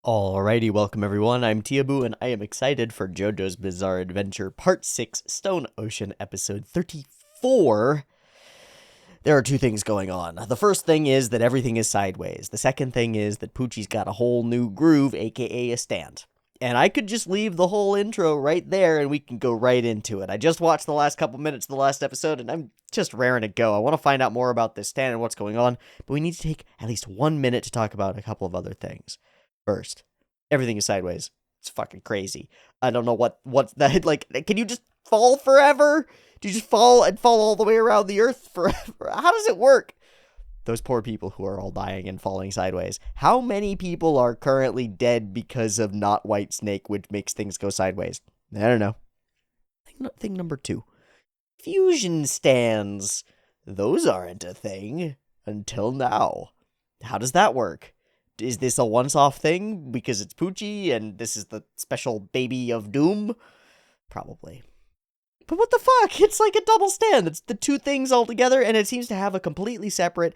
Alrighty, welcome everyone. I'm Teeaboo, and I am excited for JoJo's Bizarre Adventure Part 6, Stone Ocean, Episode 34. There are two things going on. The first thing is that everything is sideways. The second thing is that Poochie's got a whole new groove, aka a stand. And I could just leave the whole intro right there and we can go right into it. I just watched the last couple minutes of the last episode and I'm just raring to go. I want to find out more about this stand and what's going on, but we need to take at least 1 minute to talk about a couple of other things. First, everything is sideways. It's fucking crazy. I don't know what's that, like, can you just fall forever? Do you just fall and fall all the way around the earth forever? How does it work? Those poor people who are all dying and falling sideways. How many people are currently dead because of not white snake, which makes things go sideways? I don't know. Thing number 2. Fusion stands. Those aren't a thing until now. How does that work? Is this a once-off thing because it's Poochie and this is the special baby of doom? Probably. But what the fuck? It's like a double stand. It's the two things all together, and it seems to have a completely separate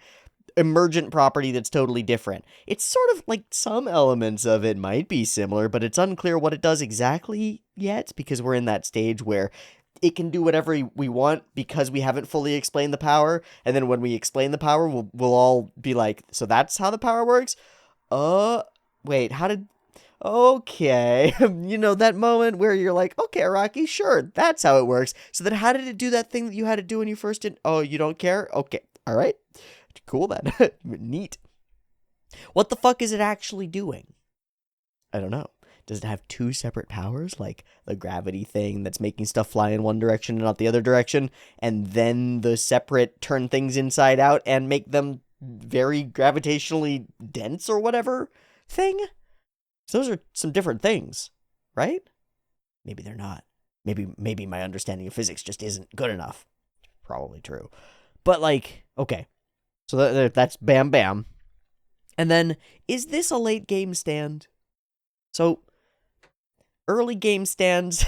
emergent property that's totally different. It's sort of like some elements of it might be similar, but it's unclear what it does exactly yet because we're in that stage where it can do whatever we want because we haven't fully explained the power, and then when we explain the power, we'll all be like, so that's how the power works? Wait, how did... Okay, that moment where you're like, okay, Rocky, sure, that's how it works. So then how did it do that thing that you had to do when you first did? Oh, you don't care? Okay, all right. Cool then. Neat. What the fuck is it actually doing? I don't know. Does it have two separate powers, like the gravity thing that's making stuff fly in one direction and not the other direction, and then the separate turn things inside out and make them very gravitationally dense or whatever thing? So those are some different things, right? Maybe they're not. Maybe my understanding of physics just isn't good enough. Probably true. But like, okay. So that's bam bam. And then, is this a late game stand? So, early game stands,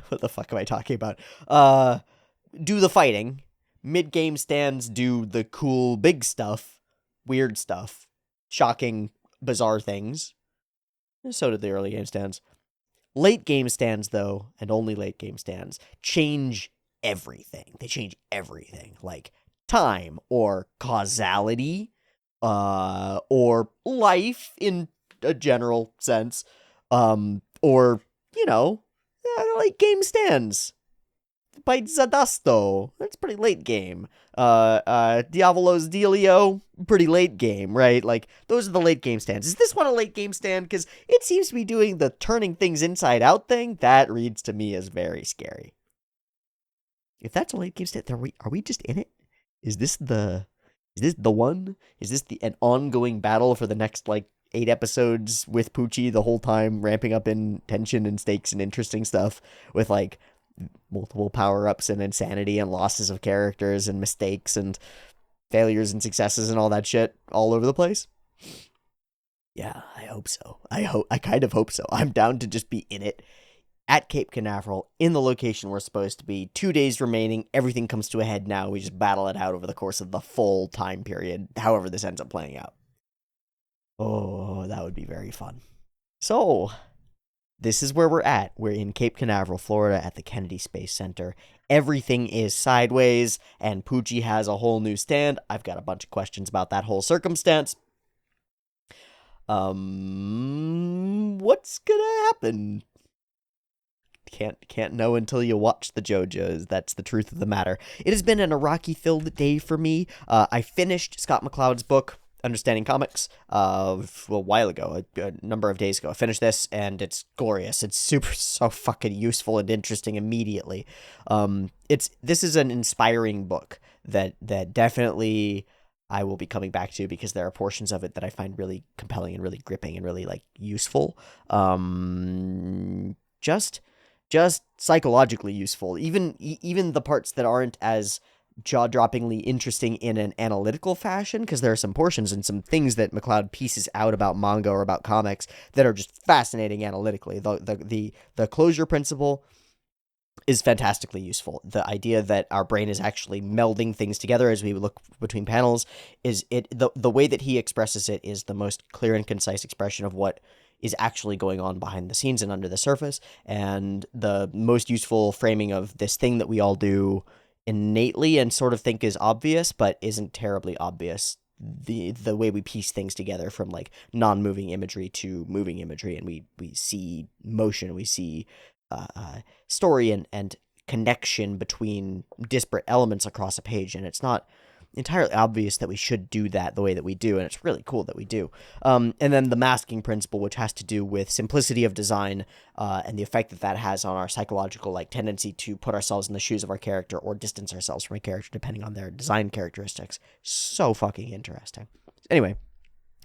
what the fuck am I talking about? Do the fighting. Mid-game stands do the cool big stuff, weird stuff, shocking, bizarre things. So did the early game stands. Late game stands, though, and only late game stands, change everything. They change everything, like time or causality, or life in a general sense, or, late game stands. By Zadasto. That's pretty late game. Diavolo's Delio, pretty late game, right? Like, those are the late game stands. Is this one a late game stand? Because it seems to be doing the turning things inside out thing. That reads to me as very scary. If that's a late game stand, are we just in it? Is this the one? Is this an ongoing battle for the next, 8 episodes with Poochie the whole time, ramping up in tension and stakes and interesting stuff with, multiple power-ups and insanity and losses of characters and mistakes and failures and successes and all that shit all over the place? Yeah, I hope so. I kind of hope so. I'm down to just be in it at Cape Canaveral in the location we're supposed to be. 2 days remaining. Everything comes to a head now. We just battle it out over the course of the full time period, however this ends up playing out. Oh, that would be very fun. So, this is where we're at. We're in Cape Canaveral, Florida, at the Kennedy Space Center. Everything is sideways, and Poochie has a whole new stand. I've got a bunch of questions about that whole circumstance. What's gonna happen? Can't know until you watch the JoJo's. That's the truth of the matter. It has been an Iraqi-filled day for me. I finished Scott McCloud's book, Understanding Comics, a while ago, a number of days ago. I finished this, and it's glorious. It's so fucking useful and interesting immediately. This is an inspiring book that definitely I will be coming back to because there are portions of it that I find really compelling and really gripping and really, useful. Just psychologically useful. Even the parts that aren't as jaw-droppingly interesting in an analytical fashion, because there are some portions and some things that McCloud pieces out about manga or about comics that are just fascinating analytically. The closure principle is fantastically useful. The idea that our brain is actually melding things together as we look between panels the way that he expresses it is the most clear and concise expression of what is actually going on behind the scenes and under the surface. And the most useful framing of this thing that we all do innately and sort of think is obvious, but isn't terribly obvious. The way we piece things together from like non-moving imagery to moving imagery, and we see motion, we see story and connection between disparate elements across a page, and it's not entirely obvious that we should do that the way that we do, and it's really cool that we do. And then the masking principle, which has to do with simplicity of design and the effect that that has on our psychological like tendency to put ourselves in the shoes of our character or distance ourselves from a character depending on their design characteristics. So fucking interesting. Anyway,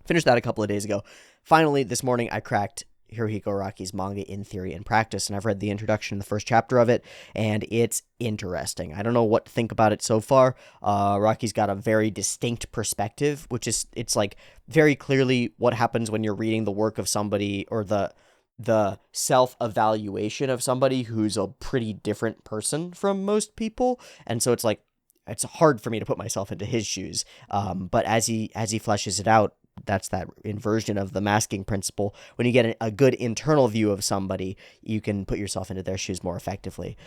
finished that a couple of days ago. Finally, this morning I cracked Hirohiko Araki's manga In Theory and Practice, and I've read the introduction, the first chapter of it, and it's interesting. I don't know what to think about it so far. Araki's got a very distinct perspective, which is, it's like very clearly what happens when you're reading the work of somebody, or the self-evaluation of somebody who's a pretty different person from most people, and so it's like, it's hard for me to put myself into his shoes, but as he fleshes it out, that's that inversion of the masking principle. When you get a good internal view of somebody, you can put yourself into their shoes more effectively.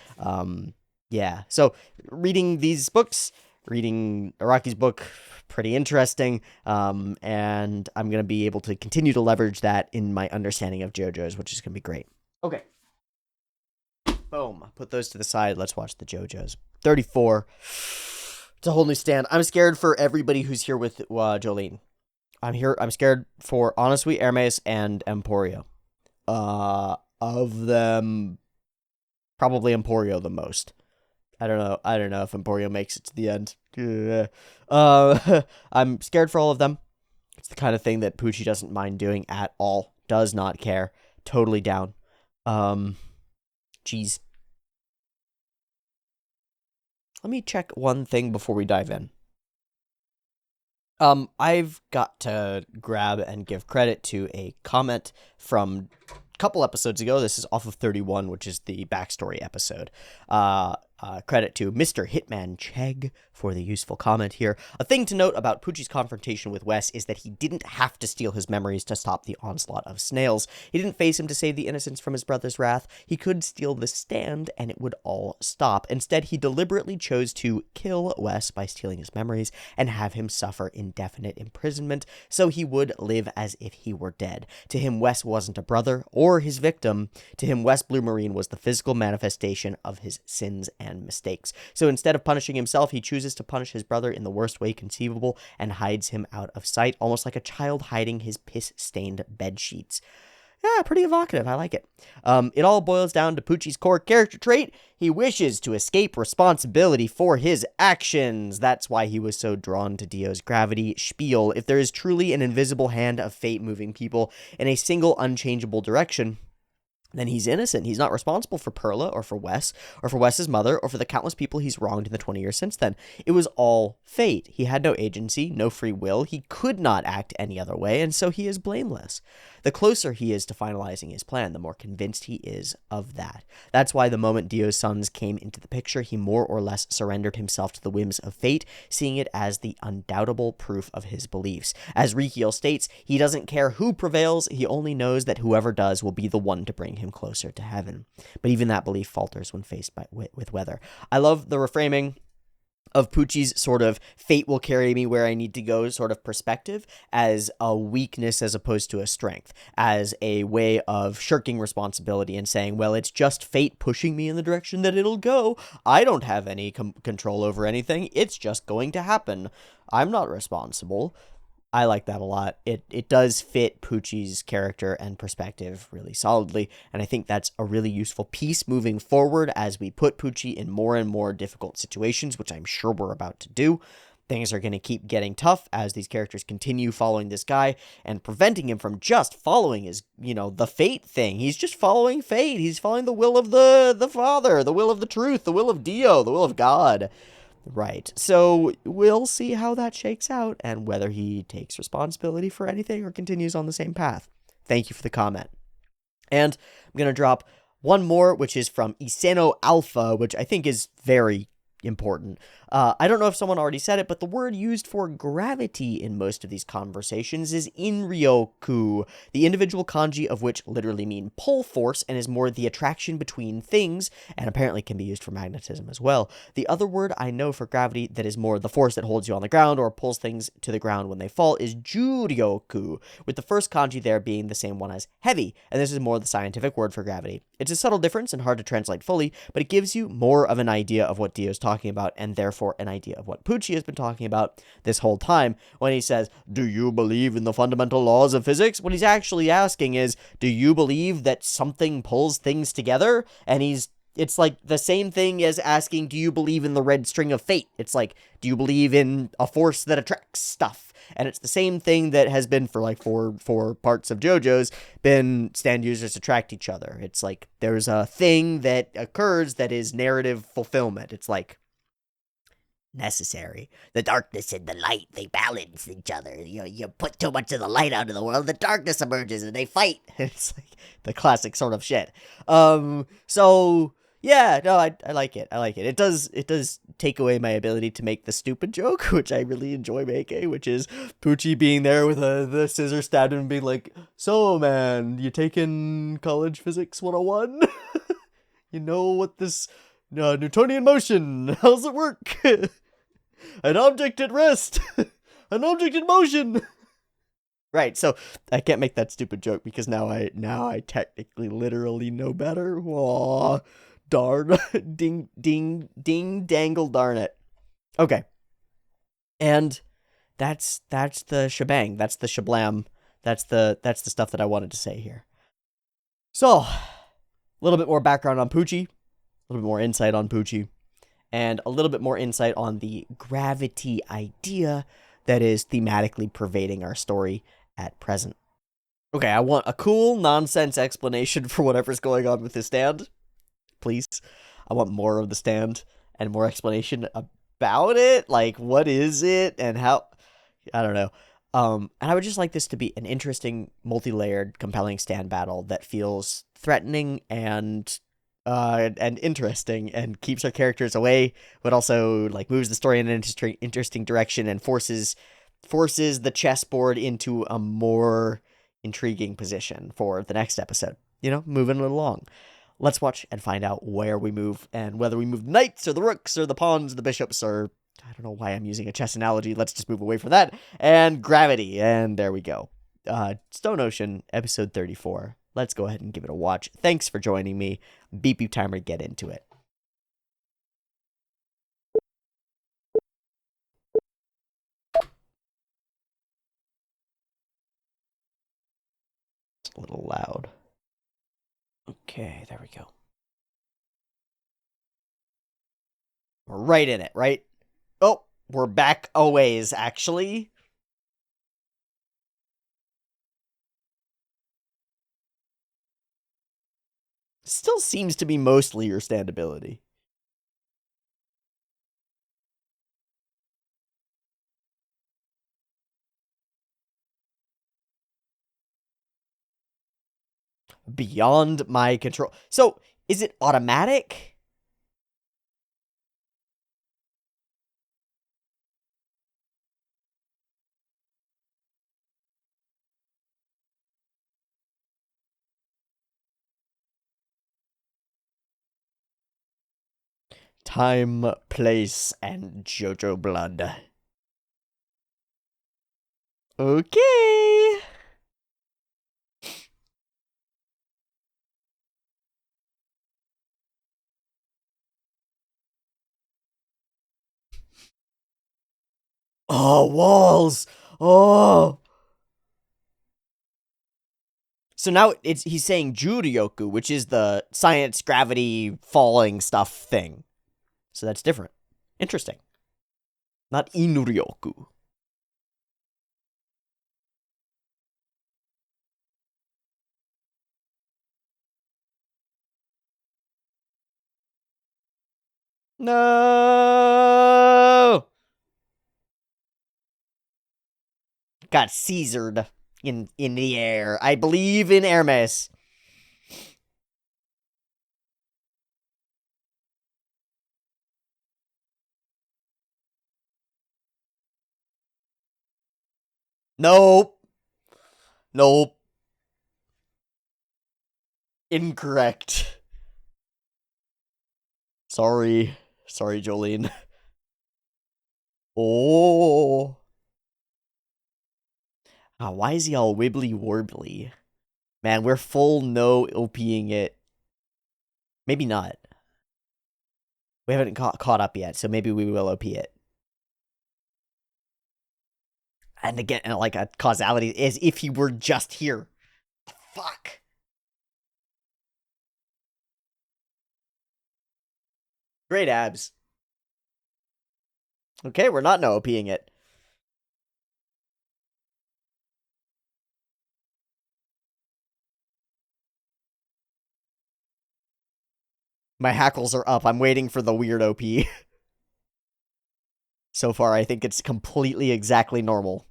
Yeah, so reading these books, reading Araki's book, pretty interesting, and I'm going to be able to continue to leverage that in my understanding of JoJo's, which is going to be great. Okay. Boom. Put those to the side. Let's watch the JoJo's. 34. It's a whole new stand. I'm scared for everybody who's here with Jolene. I'm scared for honestly Hermes and Emporio. Of them, probably Emporio the most. I don't know if Emporio makes it to the end. I'm scared for all of them. It's the kind of thing that Pucci doesn't mind doing at all. Does not care. Totally down. Jeez. Let me check one thing before we dive in. I've got to grab and give credit to a comment from a couple episodes ago. This is off of 31, which is the backstory episode. Credit to Mr. Hitman Chegg for the useful comment here. A thing to note about Pucci's confrontation with Wes is that he didn't have to steal his memories to stop the onslaught of snails. He didn't face him to save the innocents from his brother's wrath. He could steal the stand and it would all stop. Instead, he deliberately chose to kill Wes by stealing his memories and have him suffer indefinite imprisonment so he would live as if he were dead. To him, Wes wasn't a brother or his victim. To him, Wes Blue Marine was the physical manifestation of his sins and mistakes. So instead of punishing himself, he chooses to punish his brother in the worst way conceivable and hides him out of sight, almost like a child hiding his piss-stained bed sheets. Yeah, pretty evocative. I like it. It all boils down to Pucci's core character trait. He wishes to escape responsibility for his actions. That's why he was so drawn to Dio's gravity spiel. If there is truly an invisible hand of fate moving people in a single unchangeable direction, then he's innocent. He's not responsible for Perla or for Wes or for Wes's mother or for the countless people he's wronged in the 20 years since then. It was all fate. He had no agency, no free will. He could not act any other way, and so he is blameless. The closer he is to finalizing his plan, the more convinced he is of that. That's why the moment Dio's sons came into the picture, he more or less surrendered himself to the whims of fate, seeing it as the undoubtable proof of his beliefs. As Rikiel states, he doesn't care who prevails, he only knows that whoever does will be the one to bring him closer to heaven. But even that belief falters when faced with weather. I love the reframing of Pucci's sort of fate will carry me where I need to go sort of perspective as a weakness as opposed to a strength, as a way of shirking responsibility and saying, well, it's just fate pushing me in the direction that it'll go. I don't have any control over anything. It's just going to happen. I'm not responsible. I like that a lot. It does fit Pucci's character and perspective really solidly, and I think that's a really useful piece moving forward as we put Pucci in more and more difficult situations, which I'm sure we're about to do. Things are going to keep getting tough as these characters continue following this guy and preventing him from just following his, the fate thing. He's just following fate. He's following the will of the Father, the will of the truth, the will of Dio, the will of God. Right, so we'll see how that shakes out and whether he takes responsibility for anything or continues on the same path. Thank you for the comment. And I'm going to drop one more, which is from Iseno Alpha, which I think is very important. I don't know if someone already said it, but the word used for gravity in most of these conversations is inryoku, the individual kanji of which literally mean pull force and is more the attraction between things, and apparently can be used for magnetism as well. The other word I know for gravity that is more the force that holds you on the ground or pulls things to the ground when they fall is juryoku, with the first kanji there being the same one as heavy, and this is more the scientific word for gravity. It's a subtle difference and hard to translate fully, but it gives you more of an idea of what Dio's talking about, and therefore an idea of what Pucci has been talking about this whole time when he says, "Do you believe in the fundamental laws of physics?" What he's actually asking is, do you believe that something pulls things together? And it's like the same thing as asking, do you believe in the red string of fate? It's like, do you believe in a force that attracts stuff? And it's the same thing that has been for like four parts of JoJo's been stand users attract each other. It's like there's a thing that occurs that is narrative fulfillment. It's like necessary. The darkness and the light, they balance each other. You put too much of the light out of the world, the darkness emerges and they fight. It's like the classic sort of shit. So yeah, no, I like it. I like it. It does take away my ability to make the stupid joke, which I really enjoy making, which is Pucci being there with the scissor stabbed and being like, "So man, you taking college physics 101? You know what this Newtonian motion, how's it work?" An object at rest, an object in motion. Right, so I can't make that stupid joke because now I technically literally know better. Aw, darn, ding, dangle, darn it. Okay, and that's the shebang. That's the shablam. That's the stuff that I wanted to say here. So, a little bit more background on Pucci, a little bit more insight on Pucci, and a little bit more insight on the gravity idea that is thematically pervading our story at present. Okay, I want a cool nonsense explanation for whatever's going on with the stand. Please. I want more of the stand and more explanation about it. Like, what is it and how? I don't know. And I would just like this to be an interesting, multi-layered, compelling stand battle that feels threatening and interesting and keeps our characters away, but also like moves the story in an interesting direction and forces the chessboard into a more intriguing position for the next episode. Moving it along. Let's watch and find out where we move and whether we move the knights or the rooks or the pawns or the bishops or I don't know why I'm using a chess analogy. Let's just move away from that. And gravity. And there we go. Stone Ocean, episode 34. Let's go ahead and give it a watch. Thanks for joining me. Beep timer, get into it. It's a little loud. Okay, there we go. We're right in it, right? Oh, we're back a ways, actually. Still seems to be mostly your standability. Beyond my control. So, is it automatic? Time, place, and JoJo blood. Okay. Oh, walls. Oh. So now he's saying Juryoku, which is the science, gravity, falling stuff thing. So that's different. Interesting. Not Inuryoku. No! Got Caesared in the air. I believe in Hermes. Nope. Nope. Incorrect. Sorry. Sorry, Jolene. Oh. Why is he all wibbly warbly? Man, we're full no OPing it. Maybe not. We haven't caught up yet, so maybe we will OP it. And again, like a causality is if he were just here. Fuck. Great abs. Okay, we're not no OPing it. My hackles are up. I'm waiting for the weird OP. So far, I think it's completely exactly normal.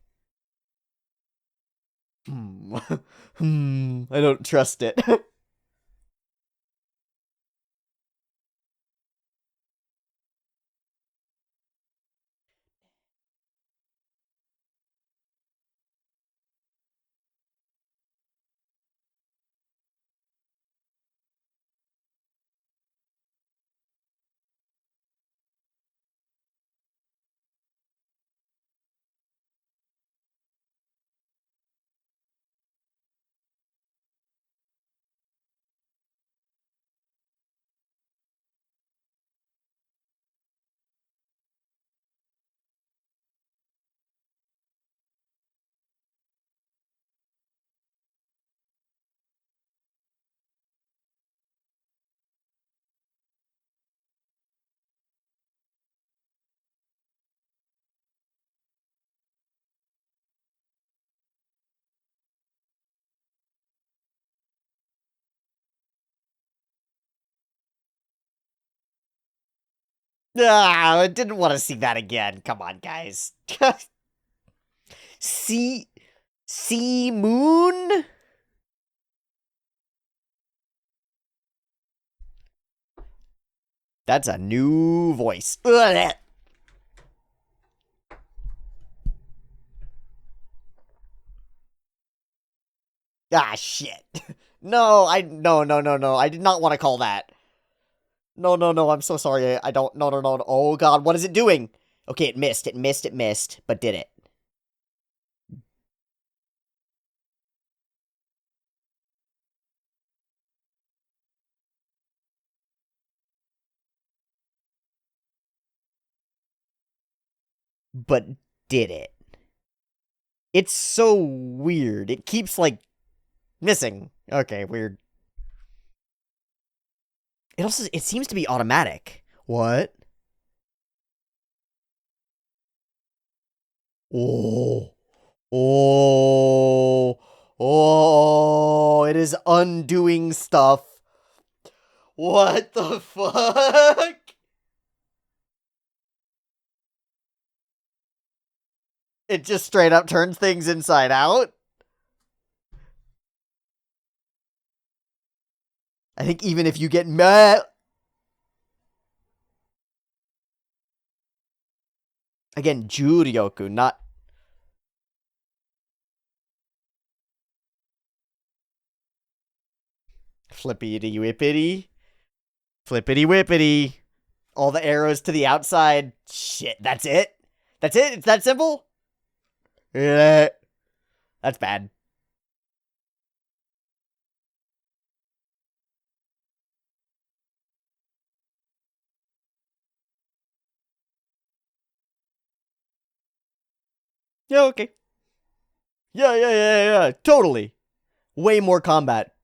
I don't trust it. I didn't want to see that again. Come on, guys. See Moon? That's a new voice. Ah, shit. No, no. I did not want to call that. No, I'm so sorry. I don't, no. Oh god, what is it doing? Okay, it missed, but did it? But did it? It's so weird. It keeps, like, missing. Okay, weird. It seems to be automatic. What? Oh. Oh. Oh. It is undoing stuff. What the fuck? It just straight up turns things inside out? I think even if you get mad... Again, Juryoku, not... Flippity whippity. Flippity whippity. All the arrows to the outside. Shit, that's it? That's it? It's that simple? Yeah. That's bad. Yeah, okay. Yeah. Totally. Way more combat.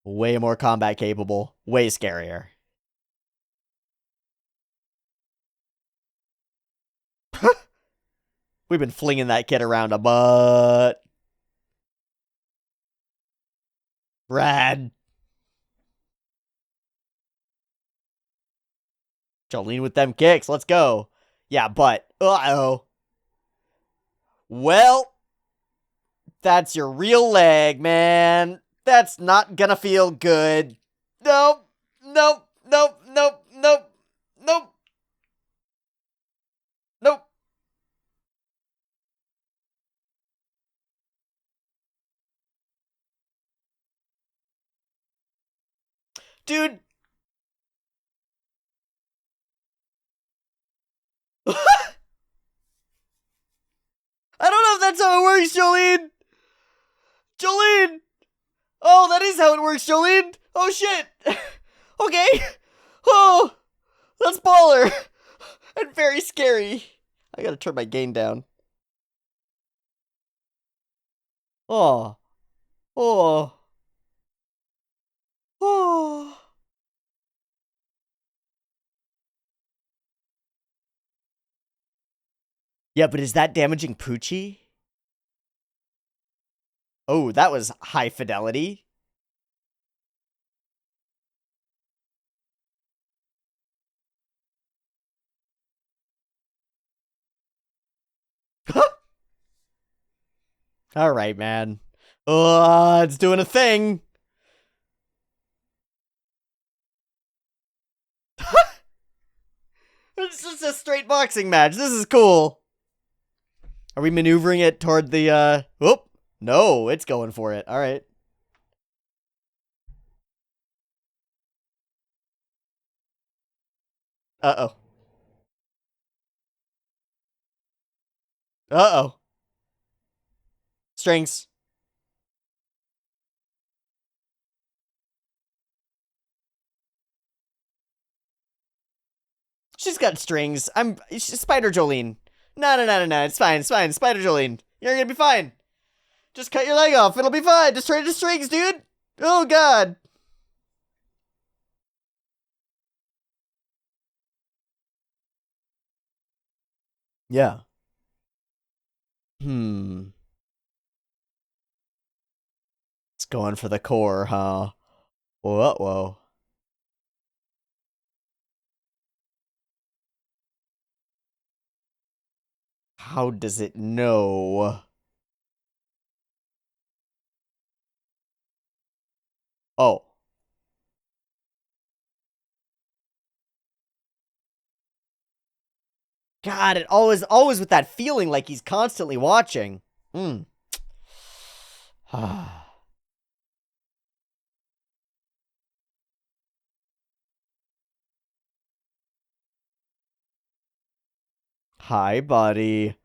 Way more combat capable. Way scarier. We've been flinging that kid around a butt. Rad. Jolene with them kicks. Let's go. Yeah, but. Uh-oh. Well, that's your real leg, man. That's not gonna feel good. Nope. Nope. Dude! I don't know if that's how it works, Jolene! Jolene! Oh, that is how it works, Jolene! Oh, shit! Okay! Oh! That's baller! And very scary. I gotta turn my gain down. Oh. Oh. Oh. Yeah, but is that damaging Poochie? Oh, that was high fidelity. Alright, man. Oh, it's doing a thing. It's just a straight boxing match. This is cool. Are we maneuvering it toward the, Whoop. No, it's going for it. Alright. Uh-oh. Uh-oh. Strings. She's got strings. Spider Jolene. No. It's fine. Spider Jolene. You're gonna be fine. Just cut your leg off. It'll be fine. Just trade the strings, dude. Oh, God. Yeah. It's going for the core, huh? Whoa. How does it know? Oh. God, it always with that feeling like he's constantly watching. Hi, buddy.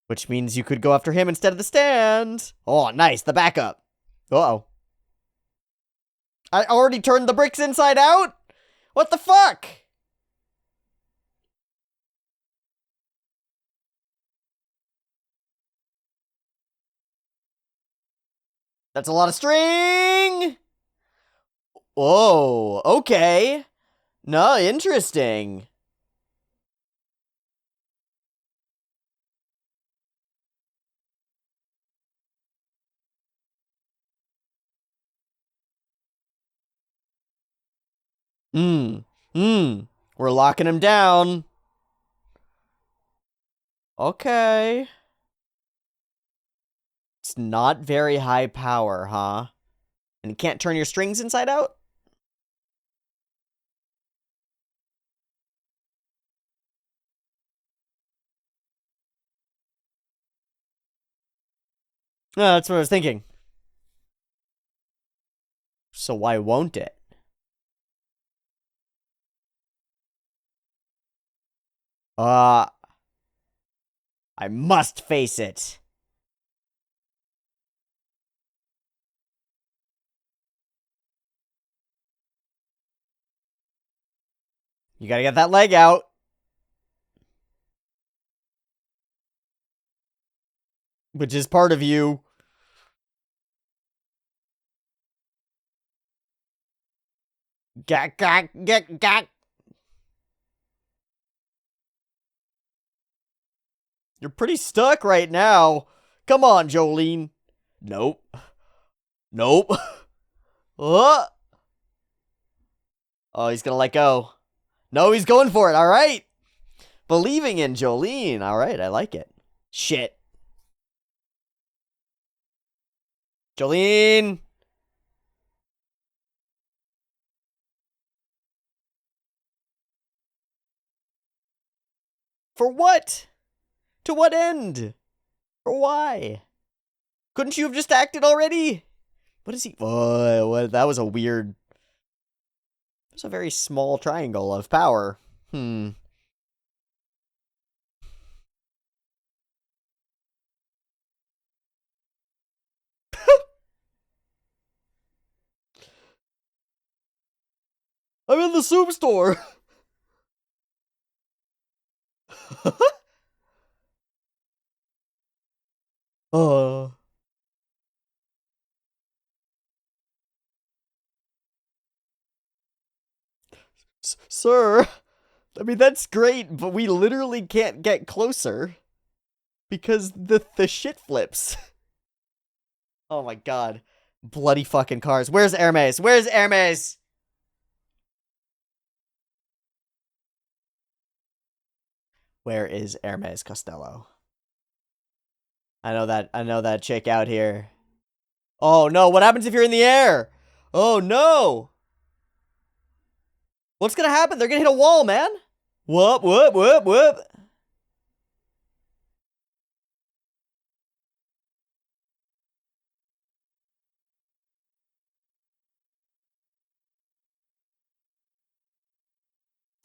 Which means you could go after him instead of the stand. Oh, nice. The backup. Uh-oh. I already turned the bricks inside out? What the fuck? That's a lot of string. Whoa, okay. No, interesting. We're locking him down. Okay. It's not very high power, huh? And you can't turn your strings inside out? No, that's what I was thinking. So why won't it? I must face it. You gotta get that leg out. Which is part of you. Gak. You're pretty stuck right now. Come on, Jolene. Nope. Oh, he's gonna let go. No, he's going for it. All right. Believing in Jolene. All right, I like it. Shit. Jolene. For what? To what end? For why? Couldn't you have just acted already? What is he? What? That was a weird. It was a very small triangle of power. Hmm. I'm in the soup store. uh. Sir, I mean that's great, but we literally can't get closer because the shit flips. Oh my god. Bloody fucking cars. Where's Hermes? Where's Hermes? Where is Hermes Costello? I know that chick out here. Oh no, what happens if you're in the air? Oh no! What's gonna happen? They're gonna hit a wall, man! Whoop, whoop, whoop, whoop!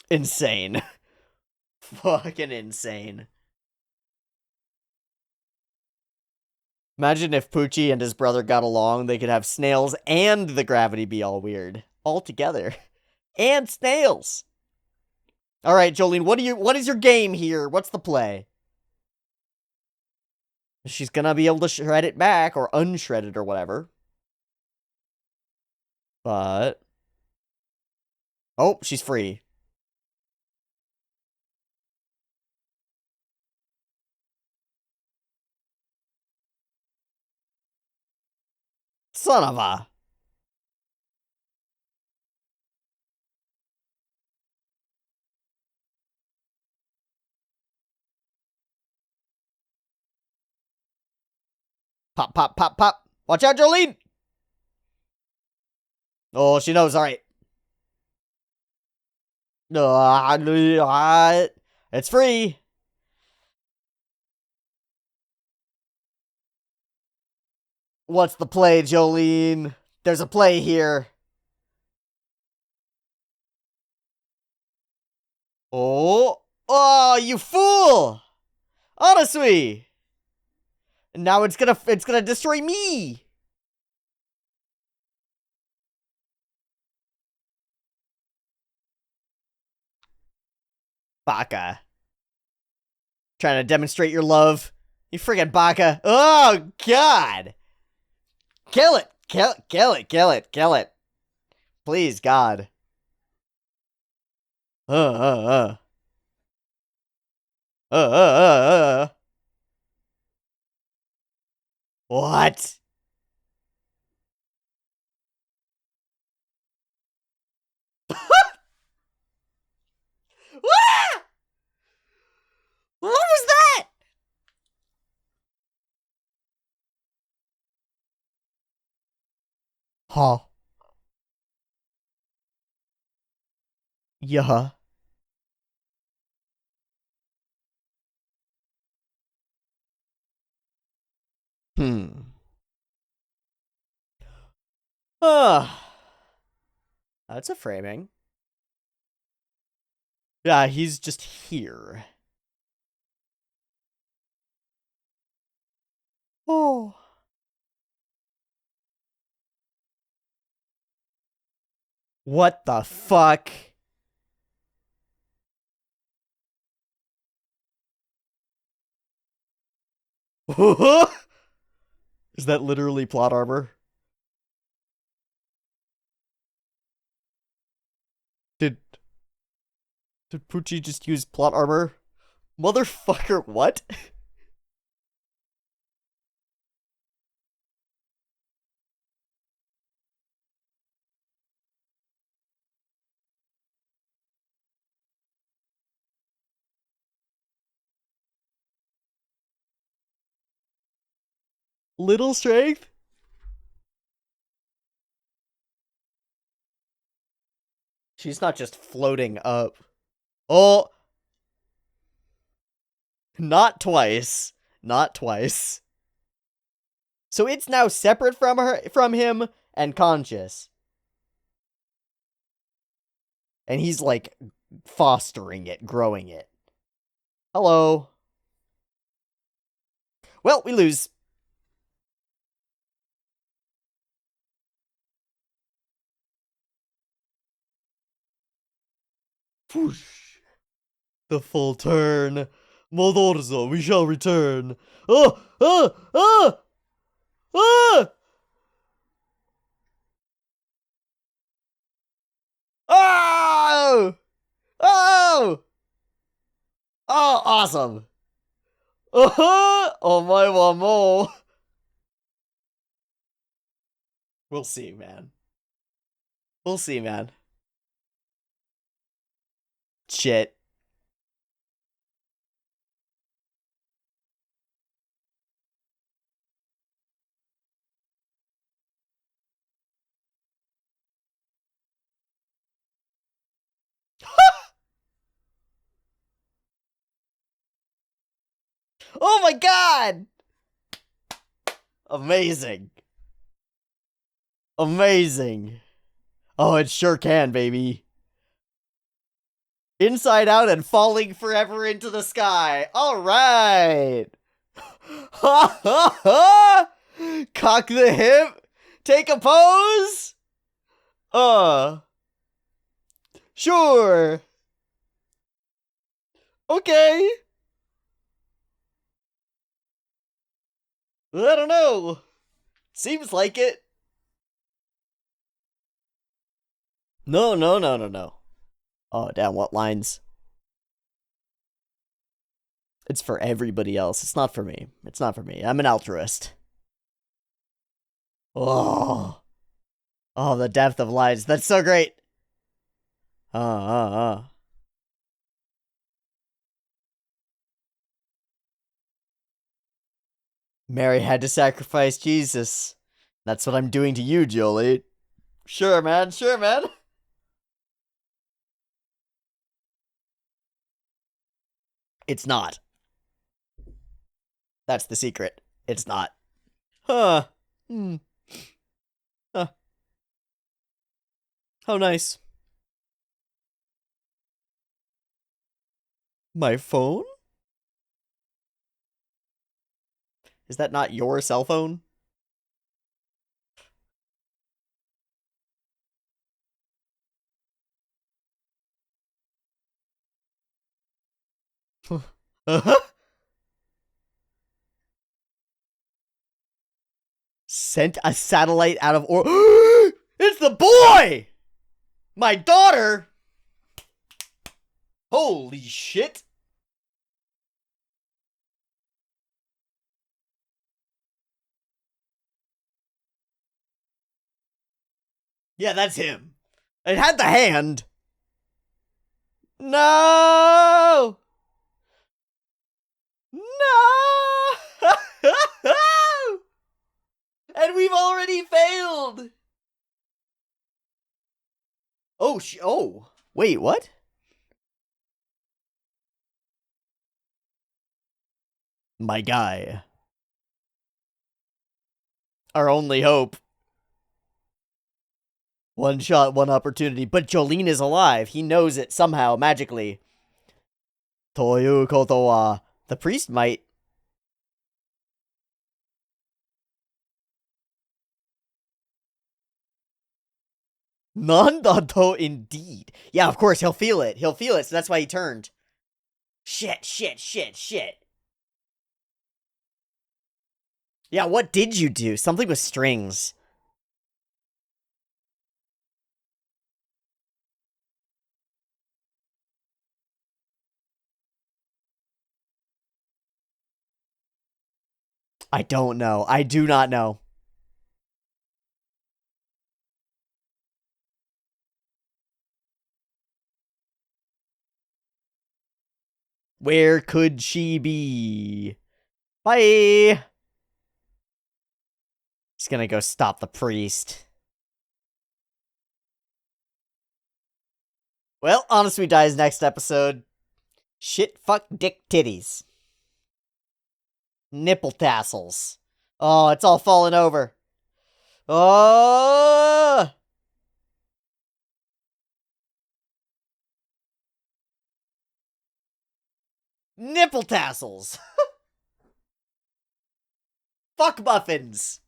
Insane. Fucking insane. Imagine if Poochie and his brother got along, they could have snails and the gravity be all weird. All together. And snails! Alright, Jolene, what is your game here? What's the play? She's gonna be able to shred it back, or unshred it, or whatever. But... oh, she's free. Son of a... pop, pop, pop, pop. Watch out, Jolene! Oh, she knows, alright. It's free. What's the play, Jolene? There's a play here. Oh. Oh, you fool! Honestly! Now it's gonna destroy me! Baka. Trying to demonstrate your love. You friggin' Baka. Oh, God! Kill it! Kill it! Kill it! Kill it! Kill it! Please, God. Uh, uh, uh. What? What was that? Huh. Yeah. Hmm. That's a framing. Yeah, he's just here. Oh. What the fuck? Is that literally plot armor? Did did Poochie just use plot armor? Motherfucker, what? Little strength? She's not just floating up. Oh! Not twice. Not twice. So it's now separate from him, and conscious. And he's, like, fostering it, growing it. Hello. Well, we lose. Whoosh. The full turn. Modorzo, we shall return. Oh! Ah! Ah! Ah! Oh! Oh! Oh, awesome. Oh my one more. We'll see, man. We'll see, man. Shit. Oh my god! Amazing. Amazing. Oh, it sure can, baby. Inside out and falling forever into the sky. All right. Ha ha ha! Cock the hip. Take a pose. Sure. Okay. I don't know. Seems like it. No. Oh, damn, what lines? It's for everybody else. It's not for me. It's not for me. I'm an altruist. Oh. Oh, the depth of lines. That's so great. Mary had to sacrifice Jesus. That's what I'm doing to you, Jolie. Sure, man. Sure, man. It's not. That's the secret. It's not. Huh. Hmm. Huh. How nice. My phone? Is that not your cell phone? Uh-huh. Sent a satellite out of or It's the boy! My daughter! Holy shit! Yeah, that's him. It had the hand. No! No! And we've already failed! Oh, wait, what? My guy. Our only hope. One shot, one opportunity. But Jolene is alive. He knows it somehow, magically. Toyu koto wa. The priest might. Nandato indeed. Yeah, of course, he'll feel it. He'll feel it, so that's why he turned. Shit. Yeah, what did you do? Something with strings. I don't know. I do not know. Where could she be? Bye! Just gonna go stop the priest. Well, Honestly dies next episode. Shit, fuck, dick, titties. Nipple tassels. Oh, it's all falling over. Oh! Nipple tassels. Fuck muffins.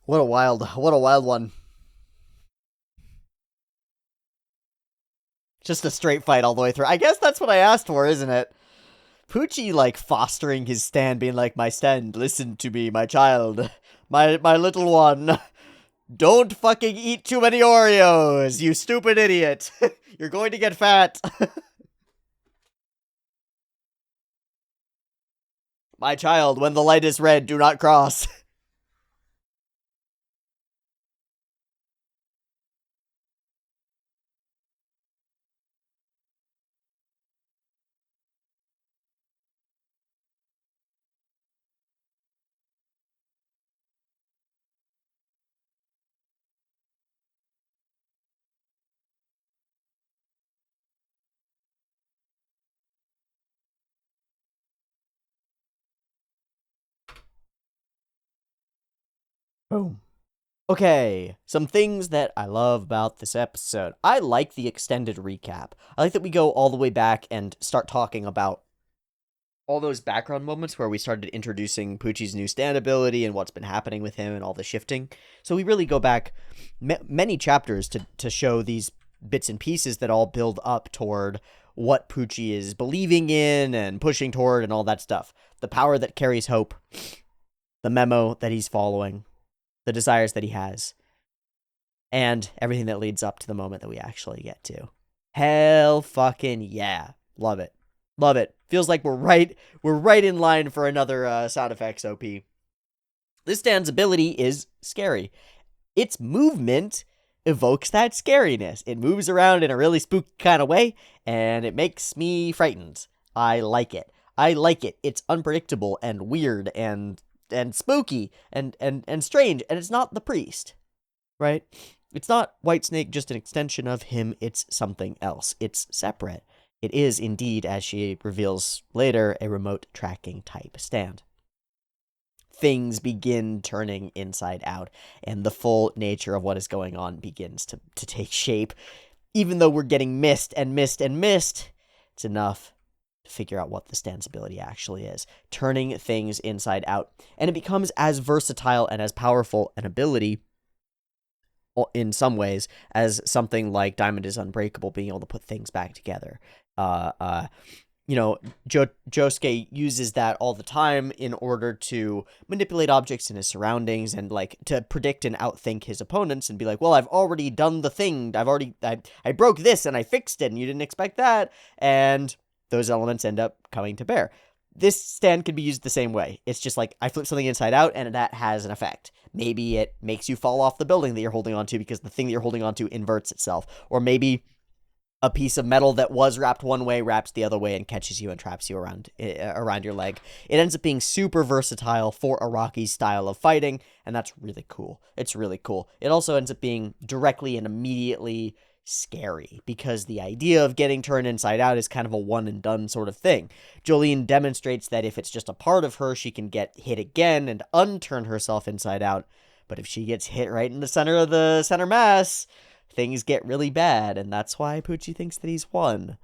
What a wild one. Just a straight fight all the way through. I guess that's what I asked for, isn't it? Poochie, like, fostering his stand, being like, my stand, listen to me, my child. My little one. Don't fucking eat too many Oreos, you stupid idiot. You're going to get fat. My child, when the light is red, do not cross. Boom. Okay, some things that I love about this episode. I like the extended recap. I like that we go all the way back and start talking about all those background moments where we started introducing Poochie's new stand ability and what's been happening with him and all the shifting. So we really go back many chapters to show these bits and pieces that all build up toward what Poochie is believing in and pushing toward and all that stuff. The power that carries hope, the memo that he's following, the desires that he has, and everything that leads up to the moment that we actually get to. Hell fucking yeah. Love it. Love it. Feels like we're right in line for another sound effects OP. This stand's ability is scary. Its movement evokes that scariness. It moves around in a really spooky kind of way, and it makes me frightened. I like it. I like it. It's unpredictable and weird and spooky and strange, and it's not the priest, right? It's not Whitesnake just an extension of him, it's something else. It's separate. It is indeed, as she reveals later, a remote tracking type stand. Things begin turning inside out, and the full nature of what is going on begins to take shape. Even though we're getting missed and missed and missed, it's enough to figure out what the stand's ability actually is. Turning things inside out. And it becomes as versatile and as powerful an ability in some ways as something like Diamond is Unbreakable, being able to put things back together. Josuke uses that all the time in order to manipulate objects in his surroundings and, like, to predict and outthink his opponents and be like, well, I've already done the thing. I broke this and I fixed it and you didn't expect that. And those elements end up coming to bear. This stand can be used the same way. It's just like, I flip something inside out, and that has an effect. Maybe it makes you fall off the building that you're holding onto because the thing that you're holding onto inverts itself. Or maybe a piece of metal that was wrapped one way wraps the other way and catches you and traps you around your leg. It ends up being super versatile for Araki's style of fighting, and that's really cool. It's really cool. It also ends up being directly and immediately scary, because the idea of getting turned inside out is kind of a one and done sort of thing. Jolene demonstrates that if it's just a part of her, she can get hit again and unturn herself inside out. But if she gets hit right in the center of the center mass, things get really bad, and that's why Poochie thinks that he's won.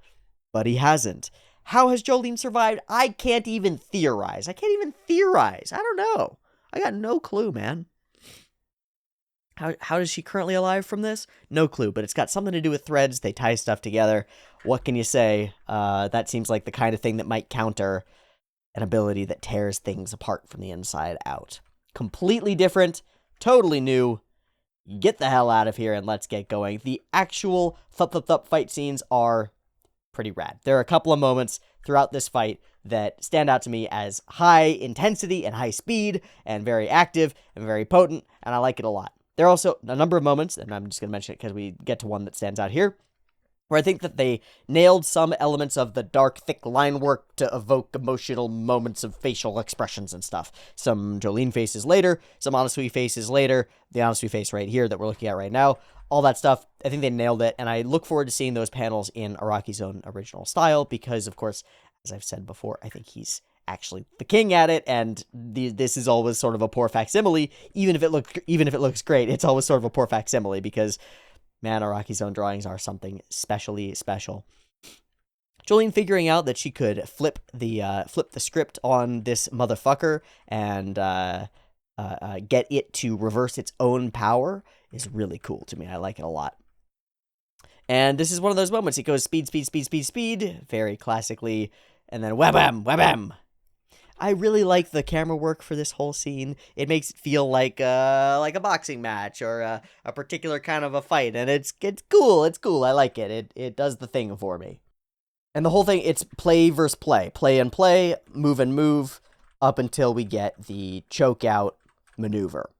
But he hasn't. How has Jolene survived? I can't even theorize. I don't know. I got no clue, man. How is she currently alive from this? No clue, but it's got something to do with threads. They tie stuff together. What can you say? That seems like the kind of thing that might counter an ability that tears things apart from the inside out. Completely different, totally new. Get the hell out of here and let's get going. The actual thup fight scenes are pretty rad. There are a couple of moments throughout this fight that stand out to me as high intensity and high speed and very active and very potent, and I like it a lot. There are also a number of moments, and I'm just going to mention it because we get to one that stands out here, where I think that they nailed some elements of the dark, thick line work to evoke emotional moments of facial expressions and stuff. Some Jolene faces later, some Anasui faces later, the Anasui face right here that we're looking at right now, all that stuff. I think they nailed it, and I look forward to seeing those panels in Araki's own original style because, of course, as I've said before, I think he's actually the king at it, and this is always sort of a poor facsimile. Even if it looks great, it's always sort of a poor facsimile because, man, Araki's own drawings are something specially special. Jolene figuring out that she could flip the script on this motherfucker and get it to reverse its own power is really cool to me. I like it a lot. And this is one of those moments. It goes speed, speed, speed, speed, speed, very classically, and then wham-bam, wham-bam. I really like the camera work for this whole scene. It makes it feel like a boxing match or a particular kind of a fight, and it's cool. It's cool. I like it. It does the thing for me. And the whole thing, it's play versus play and play, move and move, up until we get the choke out maneuver.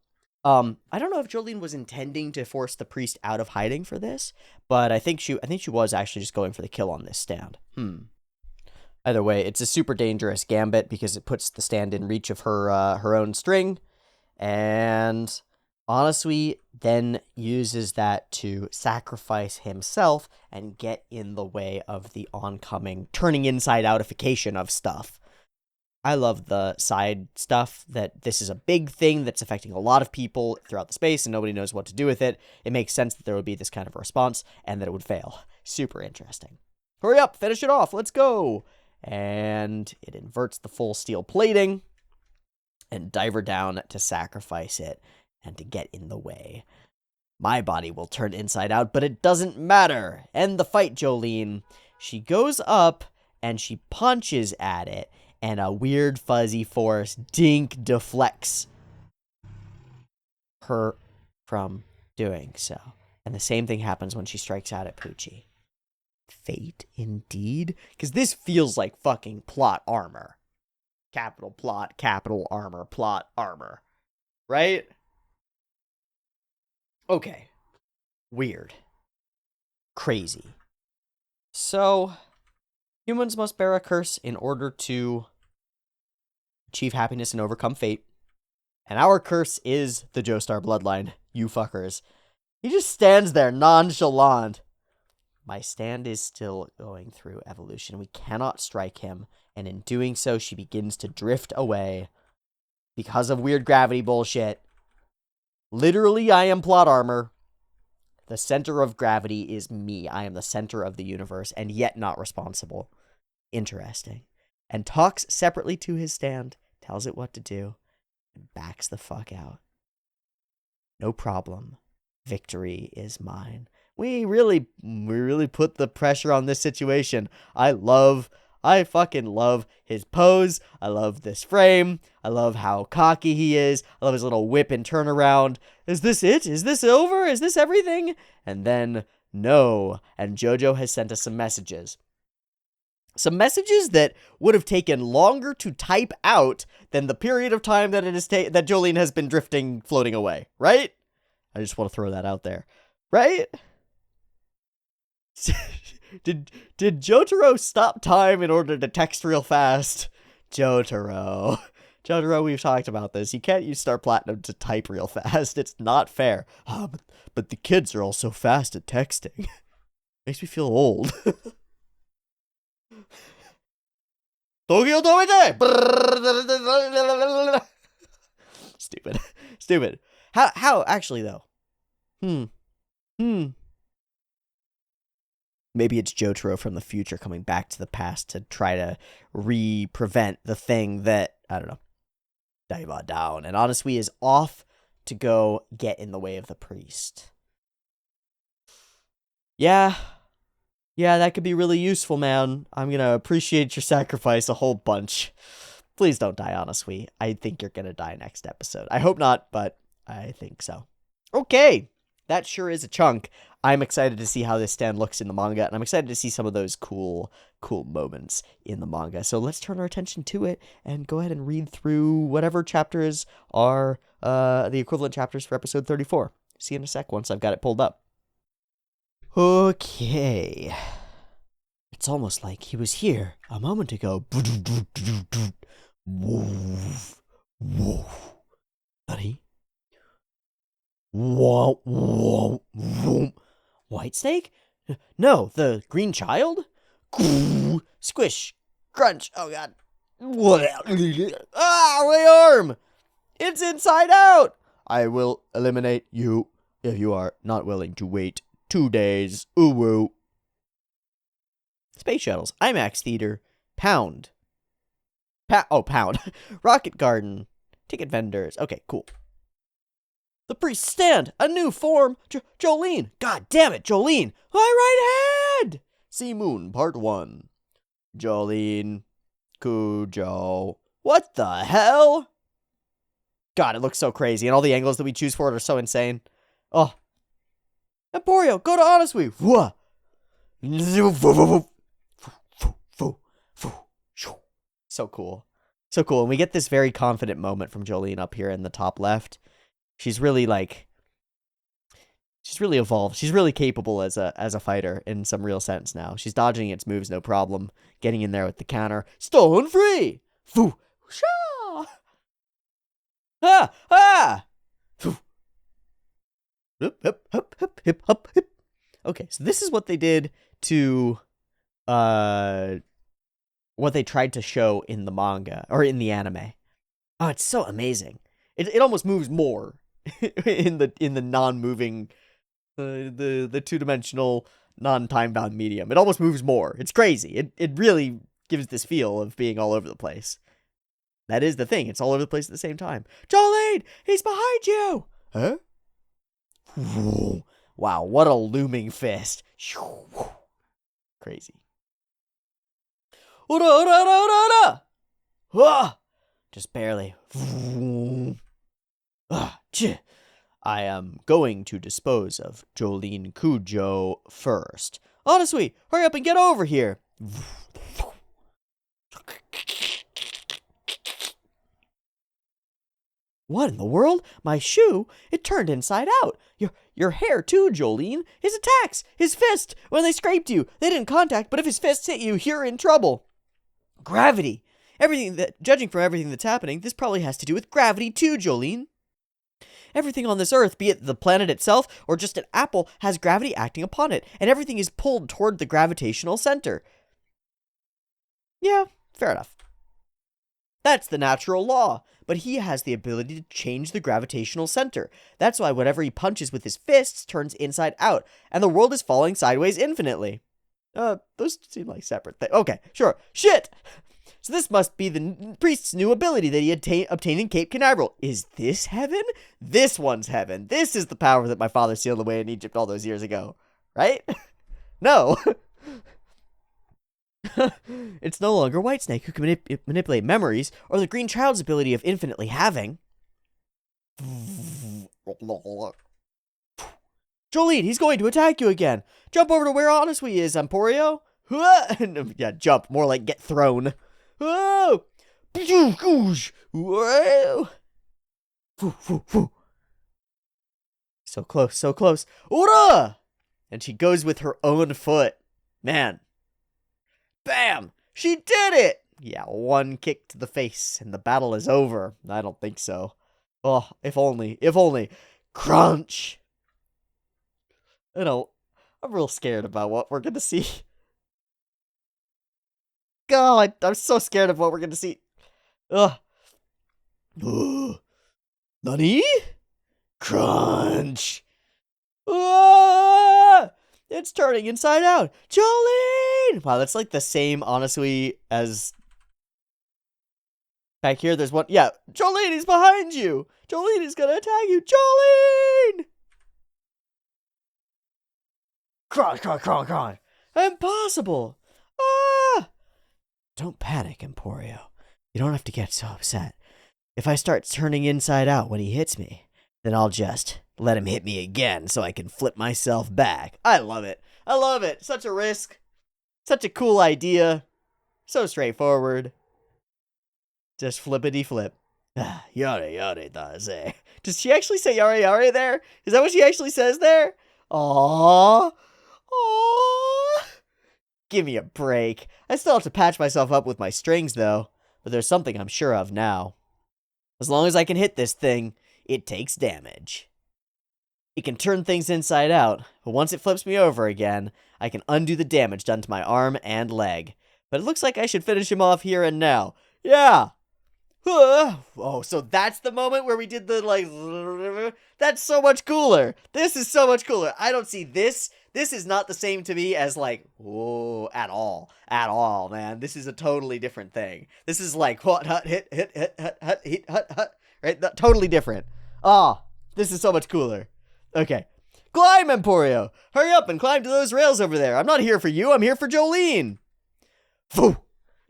I don't know if Jolene was intending to force the priest out of hiding for this, but I think she was actually just going for the kill on this stand. Either way, it's a super dangerous gambit because it puts the stand in reach of her own string, and Anasui then uses that to sacrifice himself and get in the way of the oncoming turning inside outification of stuff. I love the side stuff, that this is a big thing that's affecting a lot of people throughout the space and nobody knows what to do with it. It makes sense that there would be this kind of a response and that it would fail. Super interesting. Hurry up, finish it off, let's go! And it inverts the full steel plating and dive her down to sacrifice it and to get in the way. My body will turn inside out, but it doesn't matter. End the fight, Jolene. She goes up and she punches at it, and a weird fuzzy force dink deflects her from doing so. And the same thing happens when she strikes out at Pucci. Fate indeed, because this feels like fucking plot armor. Capital plot, capital armor, plot armor. Right? Okay. Weird. Crazy. So, humans must bear a curse in order to achieve happiness and overcome fate. And our curse is the Joestar bloodline, you fuckers. He just stands there nonchalant. My stand is still going through evolution. We cannot strike him, and in doing so, she begins to drift away because of weird gravity bullshit. Literally, I am plot armor. The center of gravity is me. I am the center of the universe, and yet not responsible. Interesting. And talks separately to his stand, tells it what to do, and backs the fuck out. No problem. Victory is mine. We really put the pressure on this situation. I fucking love his pose. I love this frame. I love how cocky he is. I love his little whip and turnaround. Is this it? Is this over? Is this everything? And then, no. And JoJo has sent us some messages. Some messages that would have taken longer to type out than the period of time that that Jolene has been drifting, floating away. Right? I just want to throw that out there. Right? Did Jotaro stop time in order to text real fast? Jotaro, we've talked about this. You can't use Star Platinum to type real fast. It's not fair. But the kids are all so fast at texting. Makes me feel old. Tokyo Tomete! Stupid. How actually though? Maybe it's Jotaro from the future coming back to the past to try to prevent the thing that, I don't know, dive down. And Anasui is off to go get in the way of the priest. Yeah, that could be really useful, man. I'm gonna appreciate your sacrifice a whole bunch. Please don't die, Anasui. I think you're gonna die next episode. I hope not, but I think so. Okay. that sure is a chunk. I'm excited to see how this stand looks in the manga, and I'm excited to see some of those cool moments in the manga. So let's turn our attention to it and go ahead and read through whatever chapters are the equivalent chapters for episode 34. See you in a sec once I've got it pulled up. Okay. It's almost like he was here a moment ago. Woof, woof. Buddy? Whoa, whoa, whoa. White snake? No, the green child? Squish. Crunch. Oh, God. Ah, my arm! It's inside out! I will eliminate you if you are not willing to wait 2 days. Ooh, woo. Space shuttles. IMAX theater. Pound. Pound. Rocket garden. Ticket vendors. Okay, cool. The priest stand, a new form, Jolene. God damn it, Jolene. My right hand. Sea Moon, Part 1. Jolene, Cujo. What the hell? God, it looks so crazy, and all the angles that we choose for it are so insane. Oh. Emporio, go to Honestly. So cool. So cool. And we get this very confident moment from Jolene up here in the top left. She's really she's really evolved. She's really capable as a fighter in some real sense now. She's dodging its moves no problem, getting in there with the counter. Stone free. Foo. Sha. Ha ha. Foo. Hip hip hip hip hip hip hip. Okay, so this is what they did to what they tried to show in the manga or in the anime. Oh, it's so amazing. It almost moves more in the non-moving, the two-dimensional, non-time-bound medium. It almost moves more. It's crazy. It really gives this feel of being all over the place. That is the thing. It's all over the place at the same time. Jolene, he's behind you. Huh? Wow, what a looming fist. Crazy. Just barely. I am going to dispose of Jolene Cujo first. Honestly, hurry up and get over here. What in the world? My shoe? It turned inside out. Your hair too, Jolene. His attacks, his fist. When they scraped you, they didn't contact, but if his fists hit you, you're in trouble. Gravity. Judging from everything that's happening, this probably has to do with gravity too, Jolene. Everything on this earth, be it the planet itself or just an apple, has gravity acting upon it, and everything is pulled toward the gravitational center. Yeah, fair enough. That's the natural law, but he has the ability to change the gravitational center. That's why whatever he punches with his fists turns inside out, and the world is falling sideways infinitely. Those seem like separate things. Okay, sure. Shit! So this must be the priest's new ability that he obtained in Cape Canaveral. Is this heaven? This one's heaven. This is the power that my father sealed away in Egypt all those years ago. Right? No. It's no longer Whitesnake who can manipulate memories, or the green child's ability of infinitely having. Jolene, he's going to attack you again. Jump over to where Honestly is, Emporio. Yeah, jump. More like get thrown. Oh! So close, so close. Ura! And she goes with her own foot. Man. Bam! She did it! Yeah, one kick to the face, and the battle is over. I don't think so. Oh, if only. If only. Crunch! You know, I'm real scared about what we're gonna see. God, I'm so scared of what we're gonna see. Ugh. Nani? Crunch! Ah! It's turning inside out. Jolene! Wow, that's like the same, honestly, as back here. There's one. Yeah, Jolene is behind you. Jolene is gonna attack you. Jolene! Cry. Impossible. Ah! Don't panic, Emporio. You don't have to get so upset. If I start turning inside out when he hits me, Then I'll just let him hit me again so I can flip myself back. I love it. I love it. Such a risk. Such a cool idea. So straightforward. Just flippity flip. Yare yare da say. Does she actually say yare yare there? Is that what she actually says there? Aww. Aww. Give me a break. I still have to patch myself up with my strings, though. But there's something I'm sure of now. As long as I can hit this thing, it takes damage. It can turn things inside out, but once it flips me over again, I can undo the damage done to my arm and leg. But it looks like I should finish him off here and now. Yeah! Oh, so that's the moment where we did the, like... That's so much cooler! This is so much cooler! I don't see this. This is not the same to me as, like, whoa, at all. At all, man. This is a totally different thing. This is like, what, hit, right? Totally different. Ah, this is so much cooler. Okay. Climb, Emporio! Hurry up and climb to those rails over there. I'm not here for you, I'm here for Jolene! Phew!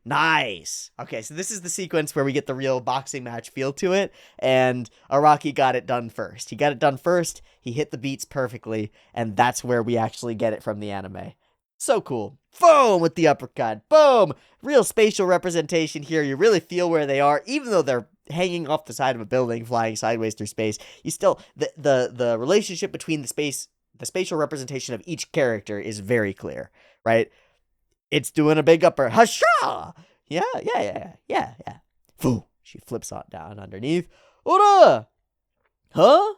Nice! Okay, so this is the sequence where we get the real boxing match feel to it, and Araki got it done first. He got it done first, he hit the beats perfectly, and that's where we actually get it from the anime. So cool. Boom! With the uppercut. Boom! Real spatial representation here. You really feel where they are, even though they're hanging off the side of a building, flying sideways through space. You still, the relationship between the spatial representation of each character is very clear, right? It's doing a big upper. Hasha! Yeah. Foo! She flips on down underneath. Ora! Huh?